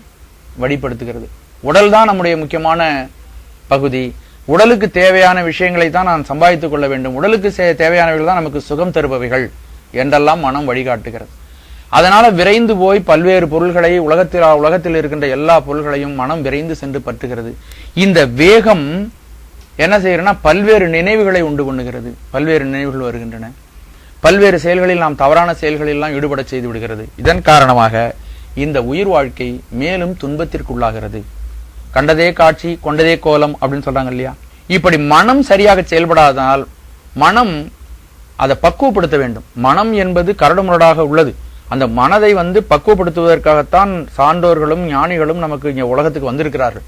S1: வழிபடுத்துகிறது. உடல் தான் நம்முடைய முக்கியமான பகுதி. உடலுக்கு தேவையான விஷயங்களை தான் நான் சம்பாதித்துக் கொள்ள வேண்டும், உடலுக்கு தேவையானவைகள் தான் நமக்கு சுகம் தருபவைகள் என்றெல்லாம் மனம் வழிகாட்டுகிறது. அதனால விரைந்து போய் பல்வேறு பொருள்களை உலகத்தில் இருக்கின்ற எல்லா பொருள்களையும் மனம் விரைந்து சென்று பற்றுகிறது. இந்த வேகம் என்ன செய்யறதுன்னா, பல்வேறு நினைவுகளை உண்டு பண்ணுகிறது. பல்வேறு நினைவுகள் வருகின்றன. பல்வேறு செயல்களில் நாம் தவறான செயல்களில் எல்லாம் ஈடுபட செய்து விடுகிறது. இதன் காரணமாக இந்த உயிர் வாழ்க்கை மேலும் துன்பத்திற்குள்ளாகிறது. கண்டதே காட்சி கொண்டதே கோலம் அப்படின்னு சொல்றாங்க இல்லையா? இப்படி மனம் சரியாக செயல்படாததால் மனம் அதை பக்குவப்படுத்த வேண்டும். மனம் என்பது கரடுமுரடாக உள்ளது. அந்த மனதை வந்து பக்குவப்படுத்துவதற்காகத்தான் சான்றோர்களும் ஞானிகளும் நமக்கு இங்க உலகத்துக்கு வந்திருக்கிறார்கள்.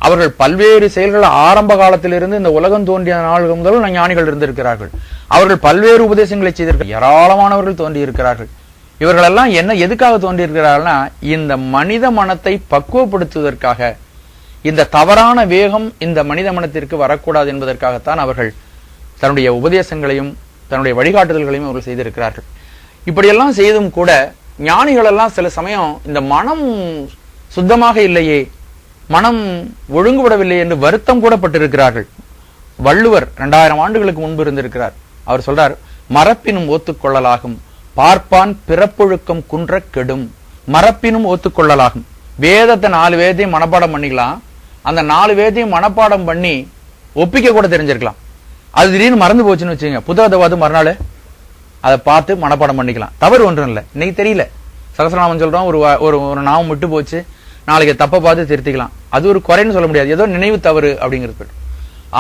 S1: அவர்கள் பல்வேறு செயல்கள் ஆரம்ப காலத்திலிருந்து இந்த உலகம் தோன்றிய நாள் முதல் ஞானிகள் இருந்திருக்கிறார்கள். அவர்கள் பல்வேறு உபதேசங்களை செய்திருக்கிறார்கள். ஏராளமானவர்கள் தோன்றி இருக்கிறார்கள். இவர்கள் எல்லாம் என்ன எதுக்காக தோன்றியிருக்கிறார்கள்னா, இந்த மனித மனத்தை பக்குவப்படுத்துவதற்காக, இந்த தவறான வேகம் இந்த மனித மனத்திற்கு வரக்கூடாது என்பதற்காகத்தான் அவர்கள் தன்னுடைய உபதேசங்களையும் தன்னுடைய வழிகாட்டுதல்களையும் அவர்கள் செய்திருக்கிறார்கள். இப்படியெல்லாம் செய்தும் கூட ஞானிகள் எல்லாம் சில சமயம் இந்த மனம் சுத்தமாக இல்லையே, மனம் ஒழுங்குபடவில்லை என்று வருத்தம் கூட பட்டிருக்கிறார்கள். வள்ளுவர் 2000 ஆண்டுகளுக்கு முன்பு இருந்திருக்கிறார். அவர் சொல்றார், மரப்பினும் ஒத்துக்கொள்ளலாகும், பார்ப்பான் பிறப்பொழுக்கம் குன்ற கெடும். மரப்பினும் ஒத்துக்கொள்ளலாகும். வேதத்தை 4 வேதத்தையும் மனப்பாடம் பண்ணிக்கலாம். அந்த 4 வேதத்தையும் மனப்பாடம் பண்ணி ஒப்பிக்க கூட தெரிஞ்சிருக்கலாம். அது திடீர்னு மறந்து போச்சுன்னு வச்சுங்க, புத்தகத்தை பார்த்து மறுநாள் அதை பார்த்து மனப்பாடம் பண்ணிக்கலாம். தவறு ஒன்றும் இல்லை. இன்னைக்கு தெரியல, சகஸ்ரநாமம் சொல்றோம், ஒரு நாமம் விட்டு போச்சு, நாளைக்கு தப்பை பார்த்து திருத்திக்கலாம். அது ஒரு குறைன்னு சொல்ல முடியாது, ஏதோ நினைவு தவறு அப்படிங்கிறது.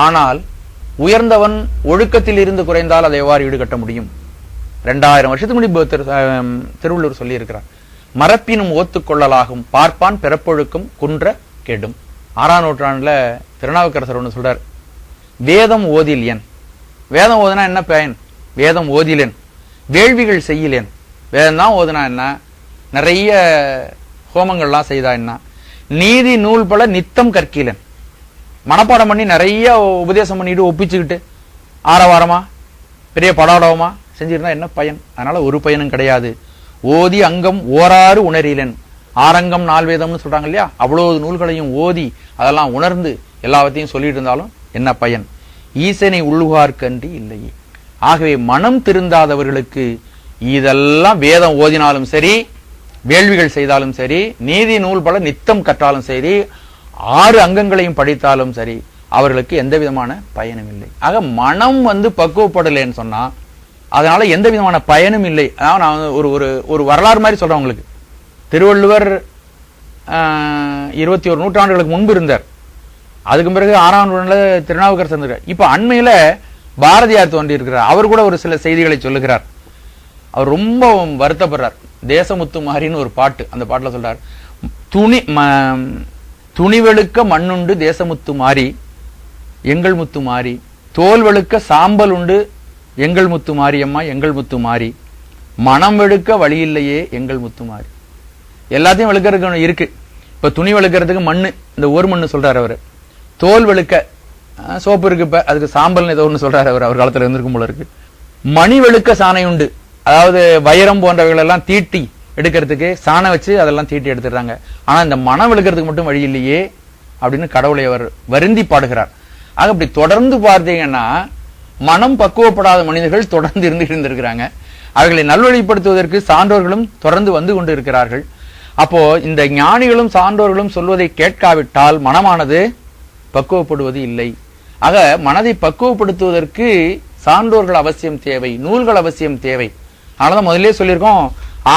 S1: ஆனால் உயர்ந்தவன் ஒழுக்கத்தில் இருந்து குறைந்தால் அதை எவ்வாறு ஈடுகட்ட முடியும்? 2000 வருஷத்துக்கு முன்னாடி திருவள்ளுவர் சொல்லி இருக்கிறார், மரப்பினும் ஓத்துக்கொள்ளலாகும், பார்ப்பான் பிறப்பொழுக்கம் குன்ற கெடும். 6ஆம் நூற்றாண்டுல திருநாவுக்கரசர் ஒன்று சொல்றார், வேதம் ஓதிலேன். வேதம் ஓதுனா என்ன பயன்? வேதம் ஓதிலேன் வேள்விகள் செய்யலேன். வேதம் தான் ஓதுனா என்ன, நிறைய ஹோமங்கள்லாம் செய்தா என்ன, நீதி நூல் பல நித்தம் கற்கிலேன். மனப்பாடம் பண்ணி நிறைய உபதேசம் பண்ணிட்டு ஒப்பிச்சுக்கிட்டு ஆரவாரமா பெரிய படாடவமா செஞ்சிருந்தா என்ன பயன்? அதனால ஒரு பயனும் கிடையாது. ஓதி அங்கம் ஓராறு உணரிலேன். ஆரங்கம் 4 வேதம்னு சொல்றாங்க இல்லையா, அவ்வளவு நூல்களையும் ஓதி அதெல்லாம் உணர்ந்து எல்லாவற்றையும் சொல்லிட்டு இருந்தாலும் என்ன பயன்? ஈசனை உள்ளுகார்க்கன்றி இல்லையே. ஆகவே மனம் திருந்தாதவர்களுக்கு இதெல்லாம் வேதம் ஓதினாலும் சரி, வேள்விகள் செய்தாலும் சரி, நீதி நூல் பல நித்தம் கற்றாலும் சரி, 6 அங்கங்களையும் படித்தாலும் சரி, அவர்களுக்கு எந்த விதமான பயனும் இல்லை. ஆக மனம் பக்குவப்படலைன்னு சொன்னா அதனால எந்த விதமான பயனும் இல்லை. அதாவது நான் ஒரு வரலாறு மாதிரி சொல்றேன் உங்களுக்கு. திருவள்ளுவர் 21 நூற்றாண்டுகளுக்கு முன்பு இருந்தார். அதுக்கு பிறகு 6ஆம் நூற்றாண்டுல திருநாவுக்கரசர் இருந்தார். இப்ப அண்மையில பாரதியார் தோன்றி இருக்கிறார். அவர் கூட ஒரு சில செய்திகளை சொல்லுகிறார். அவர் ரொம்ப வருத்தப்படுறார். தேசமுத்து மாறின்னு ஒரு பாட்டு, அந்த பாட்டுல சொல்றார், துணிவெழுக்க மண்ணுண்டு தேசமுத்து மாறி எங்கள் முத்து மாறி, தோல் வெளுக்க சாம்பல் உண்டு எங்கள் முத்து மாறி அம்மா எங்கள் முத்து மாறி, மனம் வெளுக்க வழி இல்லையே எங்கள் முத்து மாறி. எல்லாத்தையும் வெளுக்கிறதுக்கு இருக்கு. இப்ப துணி வெளுக்கிறதுக்கு மண்ணு, இந்த ஒரு மண்ணு சொல்றாரு அவரு. தோல் வெளுக்க சோப்பு இருக்கு, இப்ப அதுக்கு சாம்பல் ஏதோ ஒண்ணு சொல்றாரு அவர் காலத்துல இருந்திருக்கும் போல இருக்கு. மணி வெளுக்க சாணை உண்டு, அதாவது வைரம் போன்றவைகள் எல்லாம் தீட்டி எடுக்கிறதுக்கு சாணை வச்சு அதெல்லாம் தீட்டி எடுத்துடுறாங்க. ஆனா இந்த மனம் வெளுக்கிறதுக்கு மட்டும் வழி இல்லையே. அப்படின்னு கடவுளை அவர் வருந்தி பாடுகிறார். ஆக அப்படி தொடர்ந்து பார்த்தீங்கன்னா மனம் பக்குவப்படாத மனிதர்கள் தொடர்ந்து இருந்திருக்கிறாங்க. அவர்களை நல்வழிப்படுத்துவதற்கு சான்றோர்களும் தொடர்ந்து வந்து கொண்டு இருக்கிறார்கள். அப்போ இந்த ஞானிகளும் சான்றோர்களும் சொல்வதை கேட்காவிட்டால் மனமானது பக்குவப்படுவது இல்லை. ஆக மனதை பக்குவப்படுத்துவதற்கு சான்றோர்கள் அவசியம் தேவை, நூல்கள் அவசியம் தேவை. அதனாலதான் முதல்ல சொல்லியிருக்கோம்,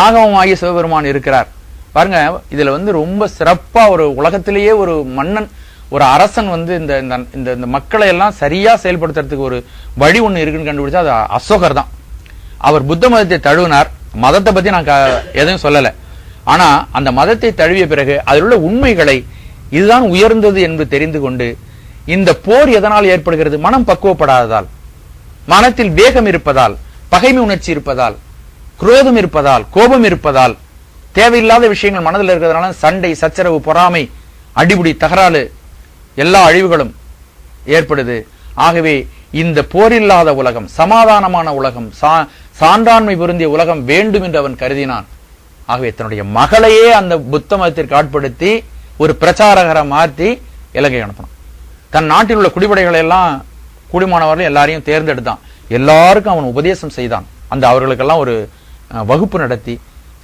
S1: ஆகமமாகிய சிவபெருமான் இருக்கிறார். பாருங்க, இதுல ரொம்ப சிறப்பா ஒரு உலகத்திலேயே ஒரு மன்னன், ஒரு அரசன் இந்த இந்த மக்களை எல்லாம் சரியா செயல்படுத்துறதுக்கு ஒரு வழி ஒண்ணு இருக்குன்னு கண்டுபிடிச்சா அது அசோகர் தான். அவர் புத்த மதத்தை தழுவினார். மதத்தை பத்தி நான் எதையும் சொல்லல. ஆனா அந்த மதத்தை தழுவிய பிறகு அதில் உள்ள உண்மைகளை இதுதான் உயர்ந்தது என்று தெரிந்து கொண்டு, இந்த போர் எதனால் ஏற்படுகிறது? மனம் பக்குவப்படாததால், மனத்தில் வேகம் இருப்பதால், பகைமை உணர்ச்சி இருப்பதால், குரோதம் இருப்பதால், கோபம் இருப்பதால், தேவையில்லாத விஷயங்கள் மனதில் இருக்கிறதுனால சண்டை, சச்சரவு, பொறாமை, அடிபுடி, தகராறு, எல்லா அழிவுகளும் ஏற்படுது. ஆகவே இந்த போரில்லாத உலகம், சமாதானமான உலகம், சான்றாண்மை பொருந்திய உலகம் வேண்டும் என்று அவன் கருதினான். ஆகவே தன்னுடைய மகளையே அந்த புத்த மதத்திற்கு ஆட்படுத்தி ஒரு பிரச்சாரகரை மாற்றி இலங்கை அனுப்பினான். தன் நாட்டில் உள்ள குடிப்படைகளை எல்லாம், கூடிமானவர்கள் எல்லாரையும் தேர்ந்தெடுத்தான். எல்லாருக்கும் அவன் உபதேசம் செய்தான். அவர்களுக்கெல்லாம் ஒரு வகுப்பு நடத்தி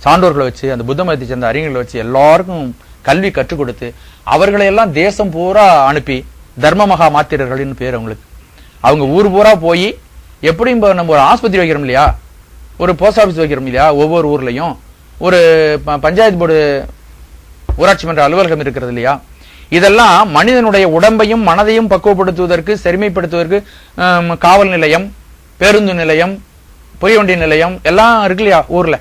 S1: சான்றோர்களை வச்சு, அந்த புத்த மதத்தை சேர்ந்த அறிஞர்களை வச்சு எல்லாருக்கும் கல்வி கற்றுக் கொடுத்து அவர்களை எல்லாம் தேசம் பூரா அனுப்பி தர்ம மகா மாத்திரர்கள் பேர் அவங்களுக்கு. அவங்க ஊர் பூரா போய், எப்படி நம்ம ஒரு ஆஸ்பத்திரி வைக்கிறோம் இல்லையா, ஒரு போஸ்ட் ஆபீஸ் வைக்கிறோம் இல்லையா, ஒவ்வொரு ஊர்லயும் ஒரு பஞ்சாயத்து போர்டு, ஊராட்சி மன்ற அலுவலகம் இருக்கிறது இல்லையா, இதெல்லாம் மனிதனுடைய உடம்பையும் மனதையும் பக்குவப்படுத்துவதற்கு, செருமைப்படுத்துவதற்கு காவல் நிலையம், பேருந்து நிலையம், புகைவண்டி நிலையம் எல்லாம் இருக்கு இல்லையா ஊர்ல.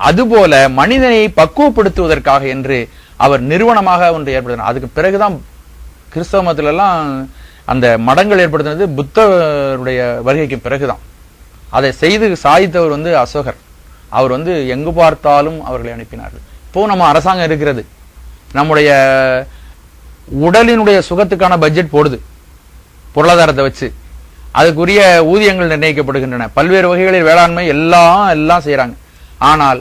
S1: அதுபோல மனிதனை பக்குவப்படுத்துவதற்காக என்று அவர் நிறுவனமாக ஒன்று ஏற்படுத்தினார். அதுக்கு பிறகுதான் கிறிஸ்தவ மதத்துல எல்லாம் அந்த மடங்கள் ஏற்படுத்தினது புத்தருடைய வருகைக்கு பிறகுதான். அதை செய்து சாதித்தவர் அசோகர். அவர் எங்கு பார்த்தாலும் அவர்களை அனுப்பினார்கள். இப்போ நம்ம அரசாங்கம் இருக்கிறது, நம்முடைய உடலினுடைய சுகத்துக்கான பட்ஜெட் போடுது, பொருளாதாரத்தை வச்சு அதுக்குரிய ஊதியங்கள் நிர்ணயிக்கப்படுகின்றன, பல்வேறு வகைகளில் வேளாண்மை எல்லாம் செய்யறாங்க. ஆனால்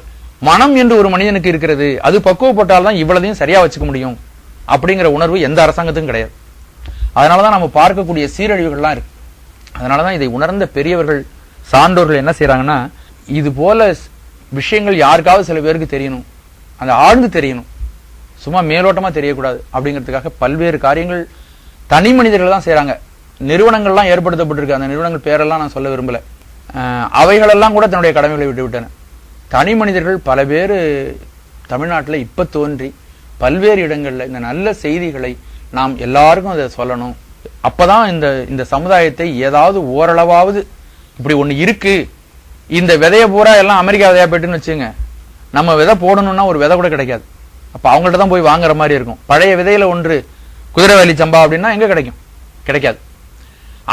S1: மனம் என்று ஒரு மனிதனுக்கு இருக்கிறது, அது பக்குவப்பட்டால் தான் இவ்வளதையும் சரியா வச்சுக்க முடியும் அப்படிங்கிற உணர்வு எந்த அரசாங்கத்துக்கும் கிடையாது. அதனாலதான் நம்ம பார்க்கக்கூடிய சீரழிவுகள்லாம் இருக்கு. அதனாலதான் இதை உணர்ந்த பெரியவர்கள், சான்றோர்கள் என்ன செய்யறாங்கன்னா, இது போல விஷயங்கள் யாருக்காவது சில பேருக்கு தெரியணும், அந்த ஆழ்ந்து தெரியணும், சும்மா மேலோட்டமா தெரியக்கூடாது அப்படிங்கிறதுக்காக பல்வேறு காரியங்கள் தனி மனிதர்கள் தான் செய்யறாங்க. நிறுவனங்கள்லாம் ஏற்படுத்தப்பட்டிருக்கு. அந்த நிறுவனங்கள் பேரெல்லாம் நான் சொல்ல விரும்பல. அவைகளெல்லாம் கூட தன்னுடைய கடமைகளை விட்டுவிட்டன. தனி மனிதர்கள் பல பேர் தமிழ்நாட்டில் இப்ப தோன்றி பல்வேறு இடங்கள்ல இந்த நல்ல செய்திகளை நாம் எல்லாருக்கும் அதை சொல்லணும். அப்பதான் இந்த சமுதாயத்தை ஏதாவது ஓரளவாவது இப்படி ஒண்ணு இருக்கு, இந்த விதைய பூரா எல்லாம் அமெரிக்கா விதையா போயிட்டுன்னு வச்சுங்க, நம்ம விதை போடணும்னா ஒரு விதை கூட கிடைக்காது. அப்ப அவங்கள்ட்ட தான் போய் வாங்குற மாதிரி இருக்கும். பழைய விதையில ஒன்று குதிரைவாலி சம்பா அப்படின்னா எங்க கிடைக்கும்? கிடைக்காது.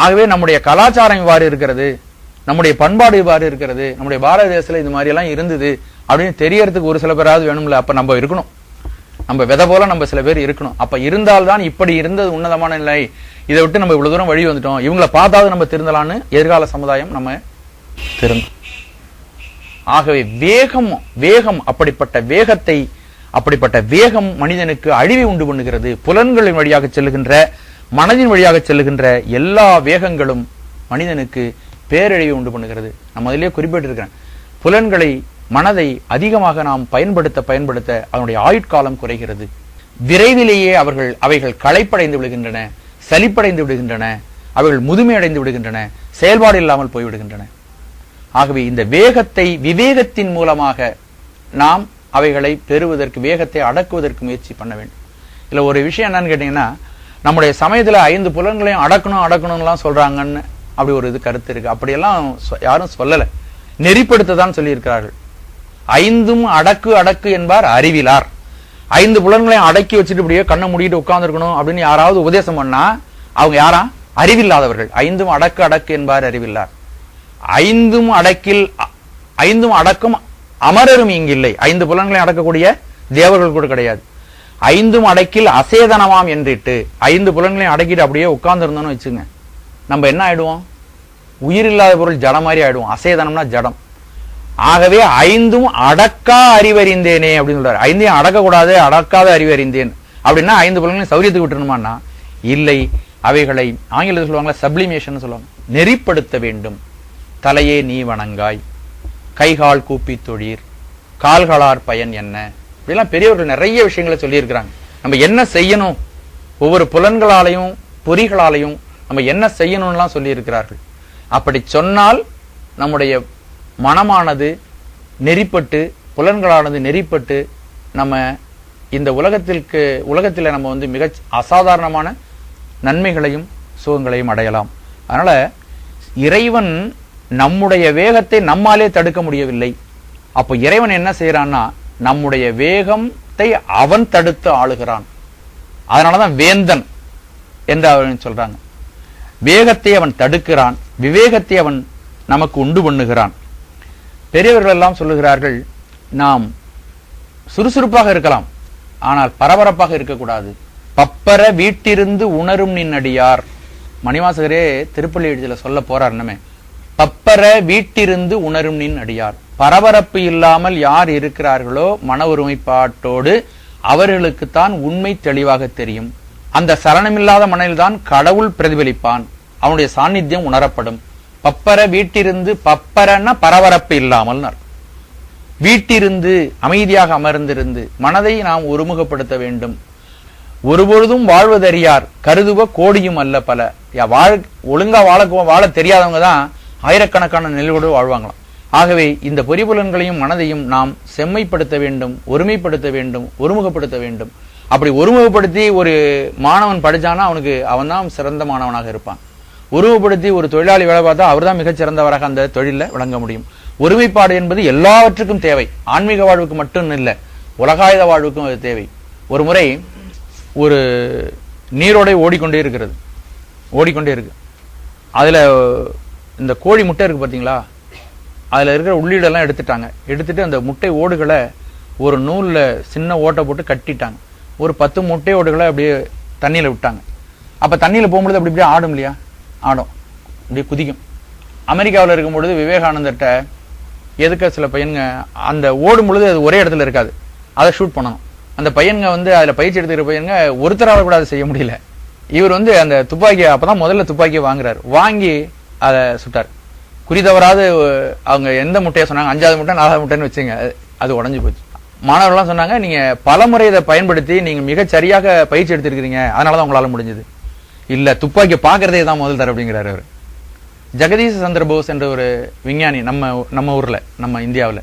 S1: ஆகவே நம்முடைய கலாச்சாரம் இவ்வாறு இருக்கிறது, நம்முடைய பண்பாடு இவ்வாறு இருக்கிறது, நம்முடைய பாரத தேசத்துல இது மாதிரி எல்லாம் இருந்தது அப்படின்னு தெரியறதுக்கு ஒரு சில பேராவது வேணும்ல. அப்ப நம்ம இருக்கணும், நம்ம விதை போல நம்ம சில பேர் இருக்கணும். அப்ப இருந்தால்தான் இப்படி இருந்தது உன்னதமான நிலை, இதை விட்டு நம்ம இவ்வளவு தூரம் வழி வந்துட்டோம், இவங்களை பார்த்தாவது நம்ம திருந்தலான்னு எதிர்கால சமுதாயம் நம்ம திருந்தும். ஆகவே வேகம் அப்படிப்பட்ட வேகம் மனிதனுக்கு அழிவை உண்டு பண்ணுகிறது. புலன்களின் வழியாக செல்லுகின்ற, மனதின் வழியாக செல்லுகின்ற எல்லா வேகங்களும் மனிதனுக்கு பேரழிவை உண்டு பண்ணுகிறது. நம்ம அதிலேயே குறிப்பிட்டிருக்கிறேன், புலன்களை, மனதை அதிகமாக நாம் பயன்படுத்த அதனுடைய ஆயுட்காலம் குறைகிறது. விரைவிலேயே அவைகள் களைப்படைந்து விடுகின்றன, சலிப்படைந்து விடுகின்றன, அவைகள் முதுமை அடைந்து விடுகின்றன, செயல்பாடு இல்லாமல் போய்விடுகின்றன. ஆகவே இந்த வேகத்தை விவேகத்தின் மூலமாக நாம் அவைகளை பெறுவதற்கு, வேகத்தை அடக்குவதற்கு முயற்சி பண்ண வேண்டும். இல்ல ஒரு விஷயம் என்னன்னு கேட்டீங்கன்னா, நம்முடைய சமயத்துல 5 புலன்களையும் அடக்கணும்லாம் சொல்றாங்கன்னு அப்படி ஒரு இது கருத்து இருக்கு. அப்படியெல்லாம் யாரும் சொல்லல, நெறிப்படுத்ததான் சொல்லி இருக்கிறார்கள். 5 அடக்கு என்பார் அறிவிலார். 5 புலன்களையும் அடக்கி வச்சுட்டு இப்படியே கண்ணை மூடிட்டு உட்கார்ந்து இருக்கணும் அப்படின்னு யாராவது உபதேசம் பண்ணா அவங்க யாரா? அறிவில்லாதவர்கள். 5 அடக்கு என்பார் அறிவில்லார். 5 அடக்கும் அமரரும் இங்கில்லை. 5 புலன்களையும் அடக்கக்கூடிய தேவர்கள் கூட கிடையாது. 5 அடக்கில் அசேதனமாம் என்றிட்டு 5 புலன்களையும் அடக்கிட்டு அப்படியே உட்கார்ந்து இருந்தோம்னு வச்சுங்க, நம்ம என்ன ஆயிடுவோம்? உயிரில்லாத பொருள் ஜடம் மாதிரி ஆயிடுவோம். அசேதனம்னா ஜடம். ஆகவே 5 அடக்கா அறிவறிந்தேனே அப்படின்னு சொல்றாரு. 5 அடக்க கூடாது, அடக்காத அறிவறிந்தேன். அப்படின்னா 5 புலன்களையும் சௌரியத்துக்கு விட்டுணுமான்னா இல்லை, அவைகளை ஆங்கிலத்தில் சொல்லுவாங்களா சப்ளிமேஷன் சொல்லுவாங்க, நெறிப்படுத்த வேண்டும். தலையே நீ வணங்காய், கைகால் கூப்பி தொழீர், கால்களார் பயன் என்ன, இப்படிலாம் பெரியவர்கள் நிறைய விஷயங்களை சொல்லியிருக்கிறாங்க. நம்ம என்ன செய்யணும், ஒவ்வொரு புலன்களாலையும் பொறிகளாலையும் நம்ம என்ன செய்யணும்லாம் சொல்லி இருக்கிறார்கள். அப்படி சொன்னால் நம்முடைய மனமானது நெறிப்பட்டு, புலன்களானது நெறிப்பட்டு, நம்ம இந்த உலகத்தில் நம்ம வந்து மிக அசாதாரணமான நன்மைகளையும் சுகங்களையும் அடையலாம். அதனால இறைவன் நம்முடைய வேகத்தை நம்மாலே தடுக்க முடியவில்லை. அப்போ இறைவன் என்ன செய்யறான்னா நம்முடைய வேகத்தை அவன் தடுத்து ஆளுகிறான். அதனாலதான் வேந்தன் என்று அவன் சொல்றாங்க. வேகத்தை அவன் தடுக்கிறான், விவேகத்தை அவன் நமக்கு உண்டு பண்ணுகிறான். பெரியவர்கள் எல்லாம் சொல்லுகிறார்கள், நாம் சுறுசுறுப்பாக இருக்கலாம், ஆனால் பரபரப்பாக இருக்கக்கூடாது. பப்பர வீட்டிருந்து உணரும் நின்னடியார். மணிவாசகரே திருப்பள்ளி எழுதியில சொல்ல போறார். என்னமே பப்பர வீட்டிருந்து உணரும் நின் அடியார். பரபரப்பு இல்லாமல் யார் இருக்கிறார்களோ மன ஒருமைப்பாட்டோடு அவர்களுக்குத்தான் உண்மை தெளிவாக தெரியும். அந்த சரணமில்லாத மனதில்தான் கடவுள் பிரதிபலிப்பான், அவனுடைய சாநித்தியம் உணரப்படும். பப்பர வீட்டிருந்து, பப்பரன்னா பரபரப்பு இல்லாமல், வீட்டிருந்து அமைதியாக அமர்ந்திருந்து மனதை நாம் ஒருமுகப்படுத்த வேண்டும். ஒருபொழுதும் வாழ்வதறியார் கருதுவ கோடியும் அல்ல பல. ஒழுங்கா வாழ தெரியாதவங்க தான் ஆயிரக்கணக்கான நிலையோடு வாழ்வாங்களாம். ஆகவே இந்த பொறிபுலன்களையும் மனதையும் நாம் செம்மைப்படுத்த வேண்டும், ஒருமைப்படுத்த வேண்டும், ஒருமுகப்படுத்த வேண்டும். அப்படி ஒருமுகப்படுத்தி ஒரு மாணவன் படிச்சானா அவன் தான் சிறந்த மாணவனாக இருப்பான். ஒருமுகப்படுத்தி ஒரு தொழிலாளி வேலை பார்த்தா அவர் தான் மிகச்சிறந்தவராக அந்த தொழில விளங்க முடியும். ஒருமைப்பாடு என்பது எல்லாவற்றுக்கும் தேவை. ஆன்மீக வாழ்வுக்கு மட்டும் இல்லை, உலகாயுத வாழ்வுக்கும் அது தேவை. ஒரு முறை ஒரு நீரோடை ஓடிக்கொண்டே இருக்கு. அதுல இந்த கோழி முட்டை இருக்கு பார்த்தீங்களா, அதுல இருக்கிற உள்ளீடெல்லாம் எடுத்துட்டு அந்த முட்டை ஓடுகளை ஒரு நூல்ல சின்ன ஓட்டை போட்டு கட்டிட்டாங்க. ஒரு 10 முட்டை ஓடுகளை அப்படியே தண்ணியில விட்டாங்க. அப்ப தண்ணியில போகும்பொழுது அப்படி இப்படியே ஆடும் இல்லையா, ஆடும், அப்படியே குதிக்கும். அமெரிக்காவில் இருக்கும் பொழுது விவேகானந்தர்கிட்ட எதுக்க சில பையனுங்க அந்த ஓடும் பொழுது அது ஒரே இடத்துல இருக்காது, அதை ஷூட் பண்ணணும். அந்த பையனுங்க அதுல பயிற்சி எடுத்துக்கிற பையனுங்க ஒருத்தரால கூட அதை செய்ய முடியல. இவர் அந்த துப்பாக்கியை அப்பதான் முதல்ல துப்பாக்கியை வாங்குறாரு, வாங்கி அதை சுட்டார். குறி தவறாது அவங்க எந்த முட்டையை சொன்னாங்க, 5வது முட்டை 4வது முட்டைன்னு வச்சுங்க, அது உடஞ்சு போச்சு. மாணவர்கள்லாம் சொன்னாங்க, நீங்க பலமுறை இதை பயன்படுத்தி நீங்க மிகச் சரியாக பயிற்சி எடுத்திருக்கிறீங்க, அதனாலதான் உங்களால முடிஞ்சது. இல்ல, துப்பாக்கியை பாக்குறதே தான் முதல் தர அப்படிங்கிறாரு அவர். ஜெகதீஷ் சந்திர போஸ் என்ற ஒரு விஞ்ஞானி நம்ம ஊர்ல, நம்ம இந்தியாவில்,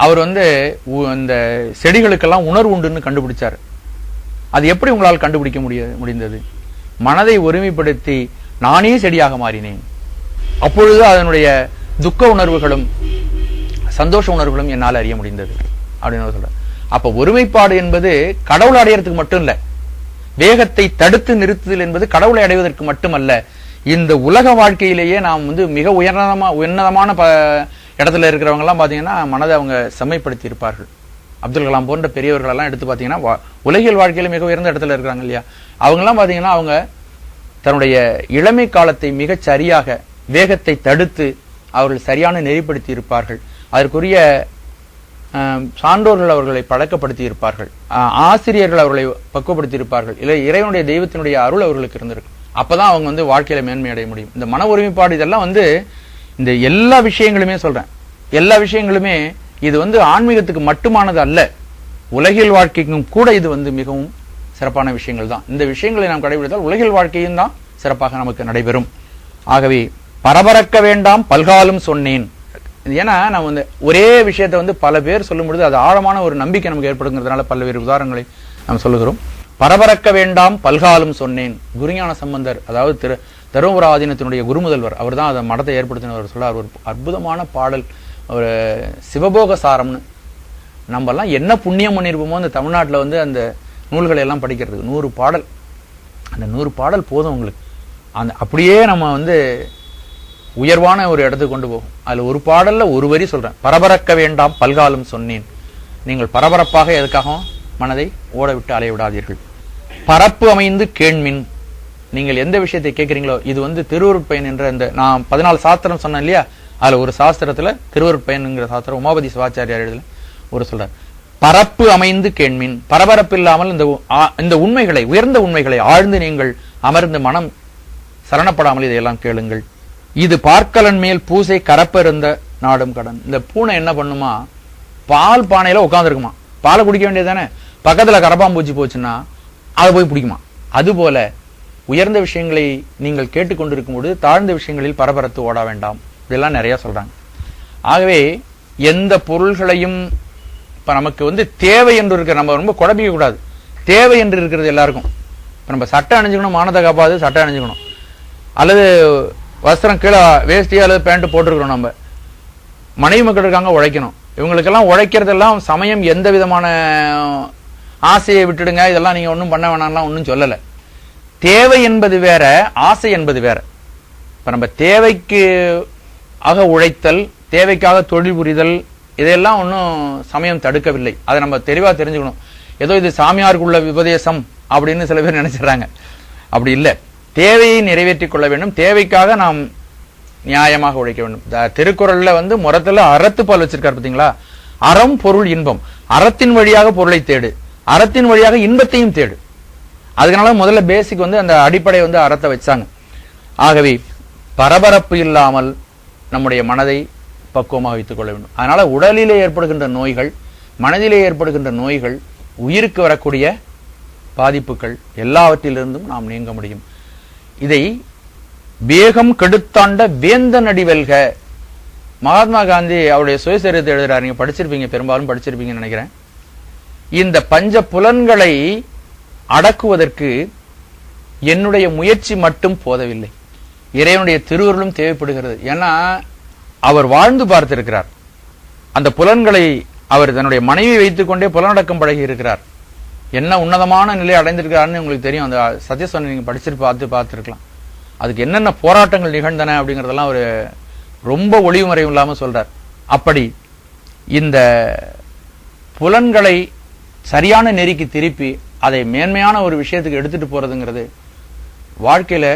S1: அவர் இந்த செடிகளுக்கெல்லாம் உணர்வு உண்டுன்னு கண்டுபிடிச்சாரு. அது எப்படி உங்களால் கண்டுபிடிக்க முடிந்தது? மனதை ஒருமைப்படுத்தி நானே செடியாக மாறினேன், அப்பொழுது அதனுடைய துக்க உணர்வுகளும் சந்தோஷ உணர்வுகளும் என்னால் அறிய முடிந்தது அப்படின்னு சொல்ற. அப்ப ஒருமைப்பாடு என்பது கடவுளை அடையறதுக்கு மட்டும் இல்ல, வேகத்தை தடுத்து நிறுத்துதல் என்பது கடவுளை அடைவதற்கு மட்டுமல்ல, இந்த உலக வாழ்க்கையிலேயே நாம் மிக உன்னதமான இடத்துல இருக்கிறவங்க எல்லாம் பாத்தீங்கன்னா மனதை அவங்க செம்மைப்படுத்தி இருப்பார்கள். அப்துல் கலாம் போன்ற பெரியவர்கள் எல்லாம் எடுத்து பாத்தீங்கன்னா உலகியல் வாழ்க்கையில மிக உயர்ந்த இடத்துல இருக்கிறாங்க இல்லையா, அவங்க எல்லாம் பாத்தீங்கன்னா அவங்க தன்னுடைய இளமை காலத்தை மிகச் சரியாக வேகத்தை தடுத்து அவர்கள் சரியான நெறிப்படுத்தி இருப்பார்கள். அதற்குரிய சான்றோர்கள் அவர்களை பழக்கப்படுத்தி இருப்பார்கள், ஆசிரியர்கள் அவர்களை பக்குவப்படுத்தி இருப்பார்கள், இல்லை இறைவனுடைய தெய்வத்தினுடைய அருள் அவர்களுக்கு இருந்திருக்கு. அப்பதான் அவங்க வாழ்க்கையில மேன்மை அடைய முடியும். இந்த மன ஒருமைப்பாடு இதெல்லாம் இந்த எல்லா விஷயங்களுமே சொல்றேன், எல்லா விஷயங்களுமே இது ஆன்மீகத்துக்கு மட்டுமானது அல்ல, உலகியல் வாழ்க்கைக்கும் கூட இது மிகவும் சிறப்பான விஷயங்கள் தான். இந்த விஷயங்களை நாம் கடைபிடித்தால் உலகியல் வாழ்க்கையும் தான் சிறப்பாக நமக்கு நடைபெறும். ஆகவே பரபரக்க வேண்டாம் பல்காலும் சொன்னேன். ஏன்னா நம்ம ஒரே விஷயத்தை பல பேர் சொல்லும் பொழுது அது ஆழமான ஒரு நம்பிக்கை நமக்கு ஏற்படுங்கிறதுனால பல்வேறு உதாரணங்களை நாம் சொல்லுகிறோம். பரபரக்க வேண்டாம் பல்காலும் சொன்னேன். குருஞான சம்பந்தர், அதாவது தருமபுர ஆதீனத்தினுடைய குருமுதல்வர், அவர் தான் அதை மடத்தை ஏற்படுத்தினவர் சொல்றார். ஒரு அற்புதமான பாடல், ஒரு சிவபோக சாரம்னு. நம்ம எல்லாம் என்ன புண்ணியம் பண்ணிருப்போமோ அந்த தமிழ்நாட்டில் அந்த நூல்களை எல்லாம் படிக்கிறது. 100 பாடல், அந்த 100 பாடல் போதும் உங்களுக்கு. அப்படியே நம்ம உயர்வான ஒரு இடத்துக்கு கொண்டு போகும். அதுல ஒரு பாடல்ல ஒரு வரி சொல்றேன், பரபரக்க வேண்டாம் பல்காலும் சொன்னேன். நீங்கள் பரபரப்பாக எதுக்காகவும் மனதை ஓட விட்டு அலைய விடாதீர்கள். பரப்பு அமைந்து கேண்மின். நீங்கள் எந்த விஷயத்தை கேட்கிறீங்களோ, இது திருவருட்பயன் என்ற நான் 14 சாஸ்திரம் சொன்னேன் இல்லையா, அதுல ஒரு சாஸ்திரத்துல திருவருட்பயன்ங்கிற சாஸ்திரம் உமாபதி சிவாச்சாரியார் எழுதல ஒரு சொல்றார். பரப்பு அமைந்து கேண்மின், பரபரப்பு இல்லாமல் இந்த உண்மைகளை, உயர்ந்த உண்மைகளை ஆழ்ந்து நீங்கள் அமர்ந்து மனம் சரணப்படாமல் இதையெல்லாம் கேளுங்கள். இது பார்க்கலன் மேல் பூசை கரப்பெருந்த நாடும் கடன். இந்த பூனை என்ன பண்ணுமா, பால் பானையில உட்கார்ந்துருக்குமா, பாலை குடிக்க வேண்டியதானே, பக்கத்துல கரப்பாம்பூச்சி போச்சுன்னா அதை போய் பிடிக்குமா. அதுபோல உயர்ந்த விஷயங்களை நீங்கள் கேட்டுக்கொண்டிருக்கும் பொழுது தாழ்ந்த விஷயங்களில் பரபரத்து ஓட வேண்டாம். இதெல்லாம் நிறைய சொல்றாங்க. ஆகவே எந்த பொருள்களையும் இப்ப நமக்கு தேவை என்று இருக்கிற, நம்ம ரொம்ப குழப்பிக்க கூடாது. தேவை என்று இருக்கிறது எல்லாருக்கும். இப்ப நம்ம சட்டை அணிஞ்சுக்கணும், மானத்தை காப்பாது சட்டை அணிஞ்சுக்கணும், அல்லது வஸ்திரம் கீழே வேஷ்டி அல்லது பேண்ட் போட்டிருக்கிறோம். நம்ம மனைவி மக்கள் இருக்காங்க, உழைக்கணும். இவங்களுக்கெல்லாம் உழைக்கிறதெல்லாம் சமயம் எந்த விதமான ஆசையை விட்டுடுங்க, இதெல்லாம் நீங்க ஒன்றும் பண்ண வேணாம்லாம் ஒன்றும் சொல்லலை. தேவை என்பது வேற, ஆசை என்பது வேற. இப்ப நம்ம தேவைக்கு ஆக உழைத்தல், தேவைக்காக தொழில் புரிதல், இதையெல்லாம் ஒன்றும் சமயம் தடுக்கவில்லை. அதை நம்ம தெளிவா தெரிஞ்சுக்கணும். ஏதோ இது சாமியாருக்குள்ள உபதேசம் அப்படின்னு சில பேர் நினைச்சிடறாங்க. அப்படி இல்லை. தேவையை நிறைவேற்றிக் கொள்ள வேண்டும். தேவைக்காக நாம் நியாயமாக உழைக்க வேண்டும். திருக்குறள்ல முறத்துல அறத்துப்பால் வச்சிருக்காரு பாத்தீங்களா. அறம் பொருள் இன்பம், அறத்தின் வழியாக பொருளை தேடு, அறத்தின் வழியாக இன்பத்தையும் தேடு. அதனால முதல்ல பேசிக் அந்த அடிப்படை அறத்தை வச்சாங்க. ஆகவே பரபரப்பு இல்லாமல் நம்முடைய மனதை பக்குவமாக வைத்துக் கொள்ள வேண்டும். அதனால உடலிலே ஏற்படுகின்ற நோய்கள், மனதிலே ஏற்படுகின்ற நோய்கள், உயிருக்கு வரக்கூடிய பாதிப்புகள் எல்லாவற்றிலிருந்தும் நாம் நீங்க முடியும். இதை வேகம் கெடுத்தாண்ட வேந்தன் அடி வெல்க. மகாத்மா காந்தி அவருடைய சுயசரிதை எழுதுறாரு. நீங்க படிச்சிருப்பீங்க, பெரும்பாலும் படிச்சிருப்பீங்கன்னு நினைக்கிறேன். இந்த பஞ்ச புலன்களை அடக்குவதற்கு என்னுடைய முயற்சி மட்டும் போதவில்லை, இறைவனுடைய திருவருளும் தேவைப்படுகிறது. ஏன்னா அவர் வாழ்ந்து பார்த்திருக்கிறார். அந்த புலன்களை அவர் தன்னுடைய மனைவி வைத்துக் கொண்டே புலனடக்கம் பழகி இருக்கிறார். என்ன உன்னதமான நிலை அடைந்திருக்கிறார்னு உங்களுக்கு தெரியும். அந்த சத்தியசோதனை நீங்க பார்த்திருக்கலாம். அதுக்கு என்னென்ன போராட்டங்கள் நிகழ்ந்தன அப்படிங்கறதெல்லாம் ஒரு ரொம்ப ஒளிவு மறைவு இல்லாம சொல்றார். அப்படி இந்த புலன்களை சரியான நெறிக்கு திருப்பி அதை மேன்மையான ஒரு விஷயத்துக்கு எடுத்துட்டு போறதுங்கிறது வாழ்க்கையில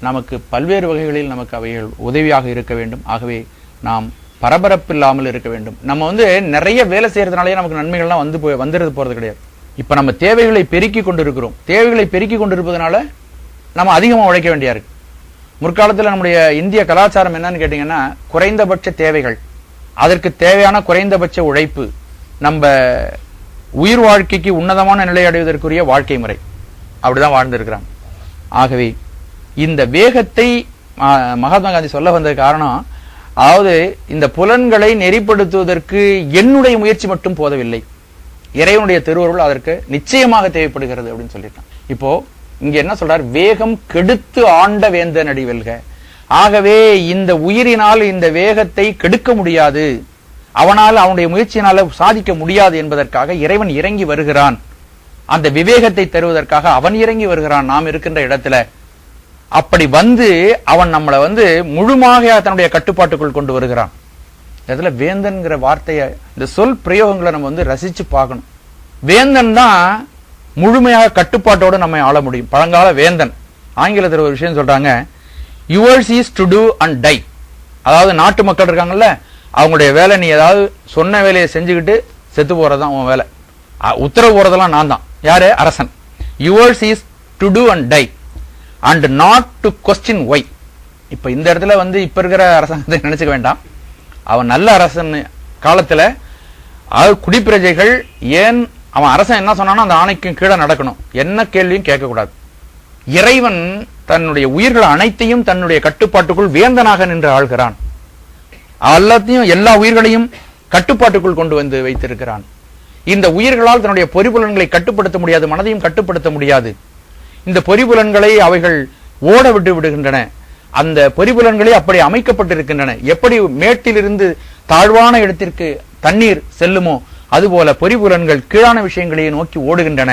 S1: நமக்கு பல்வேறு வகைகளில் நமக்கு அவைகள் உதவியாக இருக்க வேண்டும். ஆகவே நாம் பரபரப்பு இல்லாமல் இருக்க வேண்டும். நம்ம நிறைய வேலை செய்யறதுனாலே நமக்கு நன்மைகள்லாம் வந்துடுறது போறது கிடையாது. இப்ப நம்ம தேவைகளை பெருக்கி கொண்டிருக்கிறோம். தேவைகளை பெருக்கி கொண்டிருப்பதனால நம்ம அதிகமா உழைக்க வேண்டியா இருக்கு. முற்காலத்தில் நம்முடைய இந்திய கலாச்சாரம் என்னன்னு கேட்டீங்கன்னா, குறைந்தபட்ச தேவைகள், அதற்கு தேவையான குறைந்தபட்ச உழைப்பு, நம்ம உயிர் வாழ்க்கைக்கு உன்னதமான நிலை அடைவதற்குரிய வாழ்க்கை முறை, அப்படிதான் வாழ்ந்திருக்கிறாங்க. ஆகவே இந்த வேகத்தை மகாத்மா காந்தி சொல்ல வந்த காரணம், அதாவது இந்த புலன்களை நெறிப்படுத்துவதற்கு என்னுடைய முயற்சி மட்டும் போதவில்லை, இறைவனுடைய திருவருள் அதற்கு நிச்சயமாக தேவைப்படுகிறது அப்படின்னு சொல்லிட்டான். இப்போ இங்க என்ன சொல்றார், வேகம் கெடுத்து ஆண்ட வேந்தன் அடி வெல்க. ஆகவே இந்த உயிரினால் இந்த வேகத்தை கெடுக்க முடியாது, அவனால் அவனுடைய முயற்சியினால சாதிக்க முடியாது என்பதற்காக இறைவன் இறங்கி வருகிறான். அந்த விவேகத்தை தருவதற்காக அவன் இறங்கி வருகிறான் நாம் இருக்கின்ற இடத்துல. அப்படி அவன் நம்மளை முழுமையாக தன்னுடைய கட்டுப்பாட்டுக்குள் கொண்டு வருகிறான். இதுல வேந்தன்கிற வார்த்தைய, இந்த சொல் பிரயோகங்களை நம்ம ரசிச்சு பார்க்கணும். வேந்தன் தான் முழுமையாக கட்டுப்பாட்டோடு நம்மை ஆள முடியும். பழங்கால வேந்தன், ஆங்கிலத்தில் ஒரு விஷயம் சொல்றாங்க, yours is to do and die. அதாவது நாட்டு மக்கள் இருக்காங்கல்ல, அவங்களுடைய வேலை நீ ஏதாவது சொன்ன வேலையை செஞ்சுக்கிட்டு செத்து போறதுதான் உன் வேலை, உத்தரவு போறதெல்லாம் நான் தான். யாரு? அரசன். Yours is to do and die and not to question why. இப்ப இந்த இடத்துல இப்ப இருக்கிற அரசாங்கத்தை நினைச்சுக்க வேண்டாம். அவன் நல்ல அரசன் காலத்துல குடிப்பிரஜைகள் ஏன் அவன் அரசன் என்ன சொன்னானோ அந்த ஆணைக்கும் கீழே நடக்கணும், என்ன கேள்வியும் கேட்கக்கூடாது. இறைவன் தன்னுடைய உயிர்கள் அனைத்தையும் தன்னுடைய கட்டுப்பாட்டுக்குள் வேந்தனாக நின்று ஆள்கிறான். எல்லாத்தையும், எல்லா உயிர்களையும் கட்டுப்பாட்டுக்குள் கொண்டு வைத்திருக்கிறான். இந்த உயிர்களால் தன்னுடைய பொறிபுலன்களை கட்டுப்படுத்த முடியாது, மனதையும் கட்டுப்படுத்த முடியாது. இந்த பொறிபுலன்களை அவைகள் ஓட விட்டு விடுகின்றன. அந்த பொறிபுலன்களே அப்படி அமைக்கப்பட்டிருக்கின்றன. எப்படி மேட்டிலிருந்து தாழ்வான இடத்திற்கு தண்ணீர் செல்லுமோ அதுபோல பொறிபுலன்கள் கீழான விஷயங்களையே நோக்கி ஓடுகின்றன.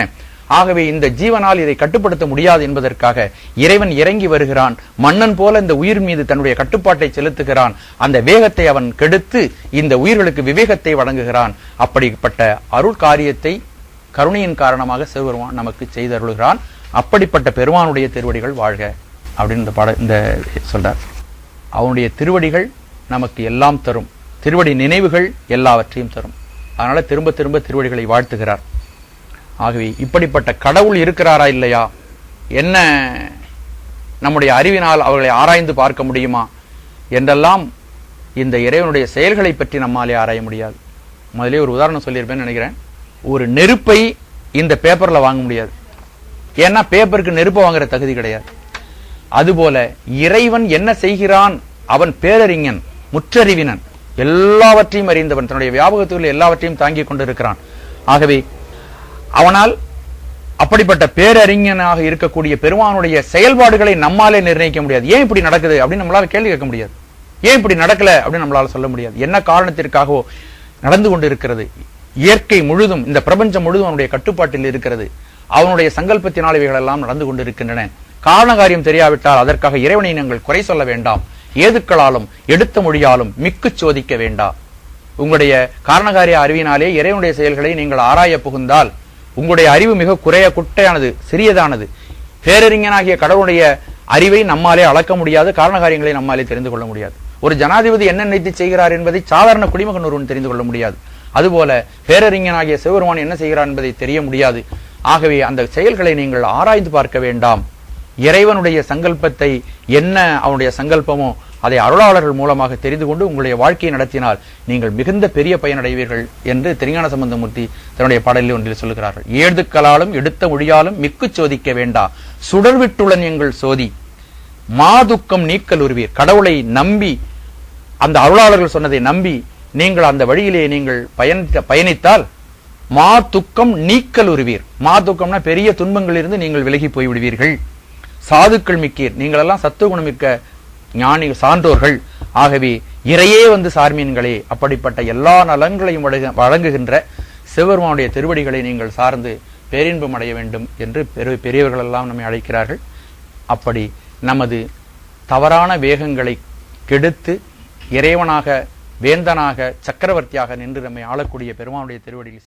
S1: ஆகவே இந்த ஜீவனால் இதை கட்டுப்படுத்த முடியாது என்பதற்காக இறைவன் இறங்கி வருகிறான். மன்னன் போல இந்த உயிர் மீது தன்னுடைய கட்டுப்பாட்டை செலுத்துகிறான். அந்த வேகத்தை அவன் கெடுத்து இந்த உயிர்களுக்கு விவேகத்தை வழங்குகிறான். அப்படிப்பட்ட அருள் காரியத்தை கருணையின் காரணமாக சிவபெருமான் நமக்கு செய்தருளுகிறான். அப்படிப்பட்ட பெருமானுடைய திருவடிகள் வாழ்க அப்படின்னு இந்த சொல்றார். அவனுடைய திருவடிகள் நமக்கு எல்லாம் தரும். திருவடி நினைவுகள் எல்லாவற்றையும் தரும். அதனால திரும்ப திரும்ப திருவடிகளை வாழ்த்துகிறார். ஆகவே இப்படிப்பட்ட கடவுள் இருக்கிறாரா இல்லையா, என்ன நம்முடைய அறிவினால் அவர்களை ஆராய்ந்து பார்க்க முடியுமா என்றெல்லாம் இந்த இறைவனுடைய செயல்களை பற்றி நம்மாலே ஆராய முடியாது. முதலே ஒரு உதாரணம் சொல்லியிருப்பேன்னு நினைக்கிறேன். ஒரு நெருப்பை இந்த பேப்பர்ல வாங்க முடியாது, ஏன்னா பேப்பருக்கு நெருப்பை வாங்குற தகுதி கிடையாது. அதுபோல இறைவன் என்ன செய்கிறான், அவன் பேரறிஞன், முற்றறிவினன், எல்லாவற்றையும் அறிந்தவன், தன்னுடைய வியாபகத்தில் எல்லாவற்றையும் தாங்கிக் கொண்டிருக்கிறான். ஆகவே அவனால் அப்படிப்பட்ட பேரறிஞனாக இருக்கக்கூடிய பெருமானுடைய செயல்பாடுகளை நம்மாலே நிர்ணயிக்க முடியாது. ஏன் இப்படி நடக்குது அப்படின்னு நம்மளால கேள்வி கேட்க முடியாது. ஏன் இப்படி நடக்கல அப்படின்னு நம்மளால சொல்ல முடியாது. என்ன காரணத்திற்காகவோ நடந்து கொண்டு இருக்கிறது. இயற்கை முழுதும், இந்த பிரபஞ்சம் முழுதும் அவனுடைய கட்டுப்பாட்டில் இருக்கிறது. அவனுடைய சங்கல்பத்தினால் இவைகள் எல்லாம் நடந்து கொண்டிருக்கின்றன. காரண காரியம் தெரியாவிட்டால் அதற்காக இறைவனை நீங்கள் குறை சொல்ல வேண்டாம். ஏதுக்களாலும் எடுத்த மொழியாலும் மிக்கு சோதிக்க வேண்டாம். உங்களுடைய காரணகாரிய அறிவினாலே இறைவனுடைய செயல்களை நீங்கள் ஆராய புகுந்தால் உங்களுடைய அறிவு மிக குட்டையானது, சிறியதானது. பேரறிஞனாகிய கடவுளுடைய அறிவை நம்மாலே அளக்க முடியாது, காரணகாரியங்களை நம்மாலே தெரிந்து கொள்ள முடியாது. ஒரு ஜனாதிபதி என்ன நினைத்து செய்கிறார் என்பதை சாதாரண குடிமகன் ஒருவன் தெரிந்து கொள்ள முடியாது. அதுபோல பேரறிஞனாகிய சிவபெருமான் என்ன செய்கிறார் என்பதை தெரிய முடியாது. ஆகவே அந்த செயல்களை நீங்கள் ஆராய்ந்து பார்க்க வேண்டாம். இறைவனுடைய சங்கல்பத்தை, என்ன அவனுடைய சங்கல்பமோ அதை அருளாளர்கள் மூலமாக தெரிந்து கொண்டு உங்களுடைய வாழ்க்கையை நடத்தினால் நீங்கள் மிகுந்த பெரிய பயனடைவீர்கள் என்று திருஞான சம்பந்தமூர்த்தி தன்னுடைய பாடலில் ஒன்றில் சொல்லுகிறார்கள். ஏதுக்களாலும் எடுத்த மொழியாலும் மிக்கு சோதிக்க வேண்டா, சுடர்விட்டுள்ளன் எங்கள் சோதி, மாதுக்கம் நீக்கல் உருவீர். கடவுளை நம்பி, அந்த அருளாளர்கள் சொன்னதை நம்பி நீங்கள் அந்த வழியிலே நீங்கள் பயணித்தால் மா துக்கம் நீக்கல் உருவீர். மா துக்கம்னா பெரிய துன்பங்களிலிருந்து நீங்கள் விலகி போய் விடுவீர்கள். சாதுக்கள் மிக்கீர், நீங்கள் எல்லாம் சத்துவகுணமிக்க ஞானி சான்றோர்கள். ஆகவே இறையே வந்து சார்மீன்களே, அப்படிப்பட்ட எல்லா நலன்களையும் வழங்குகின்ற சிவபெருமானுடைய திருவடிகளை நீங்கள் சார்ந்து பேரின்பம் அடைய வேண்டும் என்று பெரியவர்கள் எல்லாம் நம்மை அழைக்கிறார்கள். அப்படி நமது தவறான வேகங்களை கெடுத்து இறைவனாக, வேந்தனாக, சக்கரவர்த்தியாக நின்று நம்மை ஆளக்கூடிய பெருமானுடைய திருவடியில்